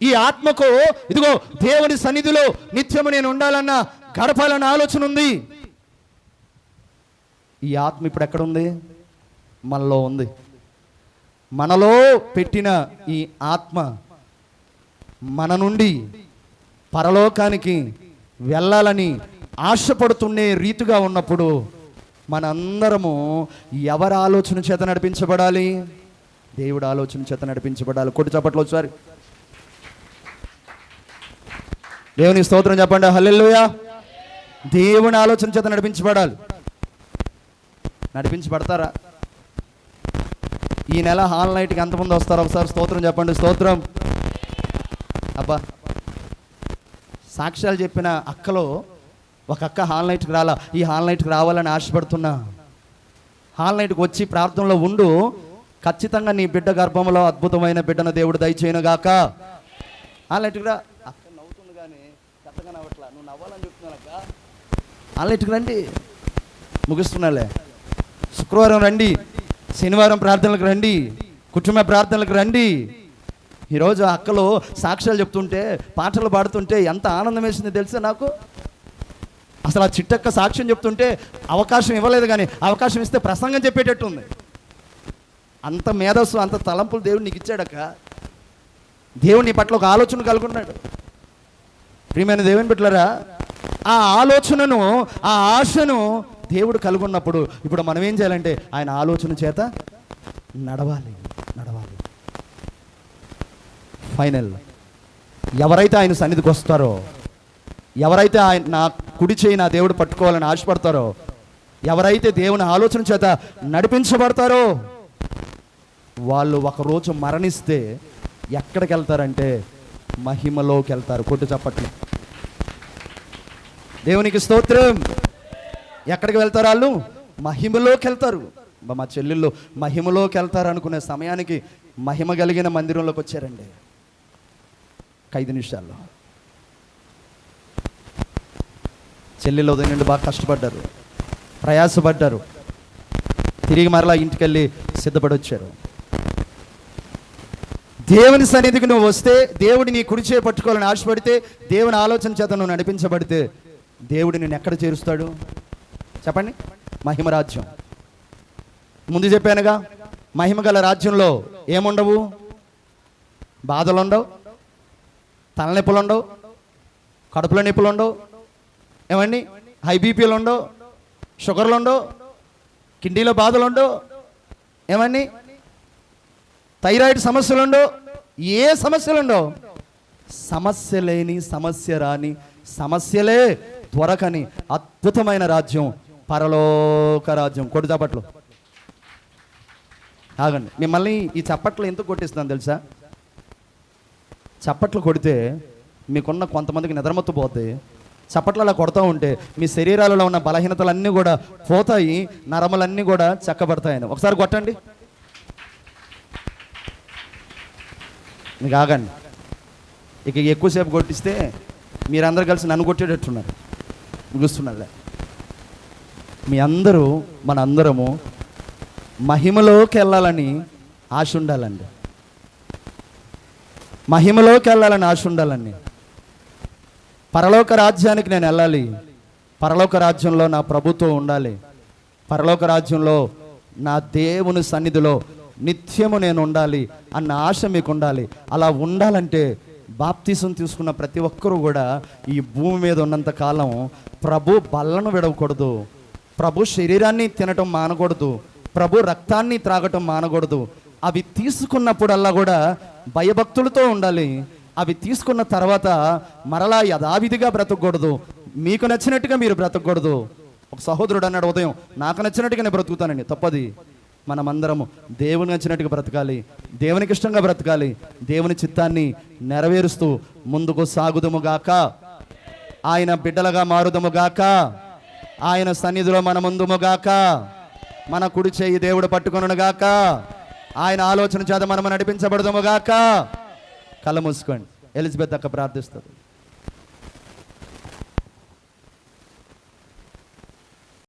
ఈ ఆత్మకు ఇదిగో దేవుని సన్నిధిలో నిత్యము నేను ఉండాలన్న, గడపాలన్న ఆలోచన ఉంది. ఈ ఆత్మ ఇప్పుడు ఎక్కడుంది? మనలో ఉంది. మనలో పెట్టిన ఈ ఆత్మ మన నుండి పరలోకానికి వెళ్ళాలని ఆశపడుతున్నే రీతిగా ఉన్నప్పుడు మనందరము ఎవరి ఆలోచన చేత నడిపించబడాలి? దేవుడి ఆలోచన చేత నడిపించబడాలి. కొట్టి చప్పట్లు ఒకసారి దేవుని స్తోత్రం చెప్పండి. హల్లెలూయా. దేవుని ఆలోచన చేత నడిపించబడాలి. నడిపించబడతారా? ఈ నెల హాల్ నైట్కి ఎంతమంది వస్తారు? ఒకసారి స్తోత్రం చెప్పండి. స్తోత్రం. అబ్బా, సాక్ష్యాలు చెప్పిన అక్కలో ఒక అక్క హాల్ నైట్కి రాలా. ఈ హాల్ నైట్కి రావాలని ఆశపడుతున్నా. హాల్ నైట్కి వచ్చి ప్రార్థనలో ఉండు. ఖచ్చితంగా నీ బిడ్డ గర్భంలో అద్భుతమైన బిడ్డను దేవుడు దయచేయను గాక. హాల్ నైట్కి రా. అక్క నవ్వుతుంది కానీ కొత్తగా నవ్వట్లా. నువ్వు నవ్వాలని చెప్తున్నాను అక్క. హాల్ నైట్కి రండి. ముగిస్తున్నాలే. శుక్రవారం రండి, శనివారం ప్రార్థనలకు రండి, కుటుంబ ప్రార్థనలకు రండి. ఈరోజు అక్కలో సాక్ష్యాలు చెప్తుంటే, పాటలు పాడుతుంటే ఎంత ఆనందం వేసింది తెలుసా నాకు. అసలు ఆ చిట్టక్క సాక్ష్యం చెప్తుంటే అవకాశం ఇవ్వలేదు, కానీ అవకాశం ఇస్తే ప్రసంగం చెప్పేటట్టు ఉంది. అంత మేధస్సు, అంత తలంపులు దేవుడు నీకు ఇచ్చాడక్క. దేవుడు నీ పట్ల ఒక ఆలోచన కలుగున్నాడు. ప్రియమైన దేవుని బిడ్డలారా, ఆ ఆలోచనను, ఆ ఆశను దేవుడు కలుగున్నప్పుడు ఇప్పుడు మనం ఏం చేయాలంటే ఆయన ఆలోచన చేత నడవాలి. ఫైనల్ ఎవరైతే ఆయన సన్నిధికి వస్తారో, ఎవరైతే ఆయన నా కుడి చేయి నా దేవుడు పట్టుకోవాలని ఆశపడతారో, ఎవరైతే దేవుని ఆలోచన చేత నడిపించబడతారో వాళ్ళు ఒకరోజు మరణిస్తే ఎక్కడికి వెళ్తారంటే మహిమలోకి వెళ్తారు. కొట్టు చప్పట్లు. దేవునికి స్తోత్రం. ఎక్కడికి వెళ్తారు వాళ్ళు? మహిమలోకి వెళ్తారు. మా చెల్లెళ్ళు మహిమలోకి వెళ్తారు అనుకునే సమయానికి మహిమ కలిగిన మందిరంలోకి వచ్చారండి. 5 నిమిషాల్లో చెల్లెళ్ళు ఉదయం నుండి బాగా కష్టపడ్డారు, ప్రయాసపడ్డారు. తిరిగి మరలా ఇంటికి వెళ్ళి సిద్ధపడి వచ్చారు. దేవుని సన్నిధికి నువ్వు వస్తే, దేవుడి నీ కుడి చేయి పట్టుకోవాలని ఆశపడితే, దేవుని ఆలోచన చేత నువ్వు నడిపించబడితే దేవుడు నిన్ను ఎక్కడ చేరుస్తాడు చెప్పండి? మహిమ రాజ్యం. ముందు చెప్పానుగా, మహిమ గల రాజ్యంలో ఏముండవు? బాధలు ఉండవు, తలనొప్పులు ఉండవు, కడుపులో నొప్పులు ఉండవు, ఏమండి హై బీపీలు ఉండవు, షుగర్లు ఉండవు, కిడ్నీలో బాధలు ఉండవు, ఏమండి థైరాయిడ్ సమస్యలు ఉండవు, ఏ సమస్యలు ఉండవు. సమస్య లేని, సమస్య రాని, సమస్యలే దొరకని అద్భుతమైన రాజ్యం పరలోక రాజ్యం. కొడు చప్పట్లు. ఆగండి, మిమ్మల్ని ఈ చప్పట్లు ఎందుకు కొట్టిస్తున్నాను తెలుసా? చప్పట్లు కొడితే మీకున్న కొంతమందికి నిద్రమత్తు పోతాయి. చప్పట్లు అలా కొడతా ఉంటే మీ శరీరాలలో ఉన్న బలహీనతలన్నీ కూడా పోతాయి, నరములన్నీ కూడా చక్కబడతాయని. ఒకసారి కొట్టండి. మీకు ఆగండి, ఇక ఎక్కువసేపు కొట్టిస్తే మీరందరూ కలిసి నన్ను కొట్టేటట్టున్నారు. ముగిస్తున్నారులే. మీ అందరూ, మనందరము మహిమలోకి వెళ్ళాలని ఆశ ఉండాలండి. మహిమలోకి వెళ్ళాలని ఆశ ఉండాలండి. పరలోక రాజ్యానికి నేను వెళ్ళాలి, పరలోక రాజ్యంలో నా ప్రభుత్వం ఉండాలి, పరలోక రాజ్యంలో నా దేవుని సన్నిధిలో నిత్యము నేను ఉండాలి అన్న ఆశ మీకు ఉండాలి. అలా ఉండాలంటే బాప్తిసం తీసుకున్న ప్రతి ఒక్కరూ కూడా ఈ భూమి మీద ఉన్నంత కాలం ప్రభు బల్లను విడవకూడదు, ప్రభు శరీరాన్ని తినటం మానకూడదు, ప్రభు రక్తాన్ని త్రాగటం మానకూడదు. అవి తీసుకున్నప్పుడల్లా కూడా భయభక్తులతో ఉండాలి. అవి తీసుకున్న తర్వాత మరలా యథావిధిగా బ్రతకూడదు, మీకు నచ్చినట్టుగా మీరు బ్రతకూడదు. ఒక సహోదరుడు అన్నాడు ఉదయం, నాకు నచ్చినట్టుగా నేను బ్రతుకుతానండి. తప్పది. మనమందరము దేవుని నచ్చినట్టుగా బ్రతకాలి, దేవునికి ఇష్టంగా బ్రతకాలి, దేవుని చిత్తాన్ని నెరవేరుస్తూ ముందుకు సాగుదుముగాక, ఆయన బిడ్డలుగా మారుదుముగాక, ఆయన సన్నిధిలో మన ముందుముగాక, మన కుడి చేయి దేవుడు పట్టుకొనుగాక, ఆయన ఆలోచన చేత మనము నడిపించబడదుముగాక. కళ్ళు మూసుకోండి. ఎలిజబెత్ అక్క ప్రార్థిస్తుంది.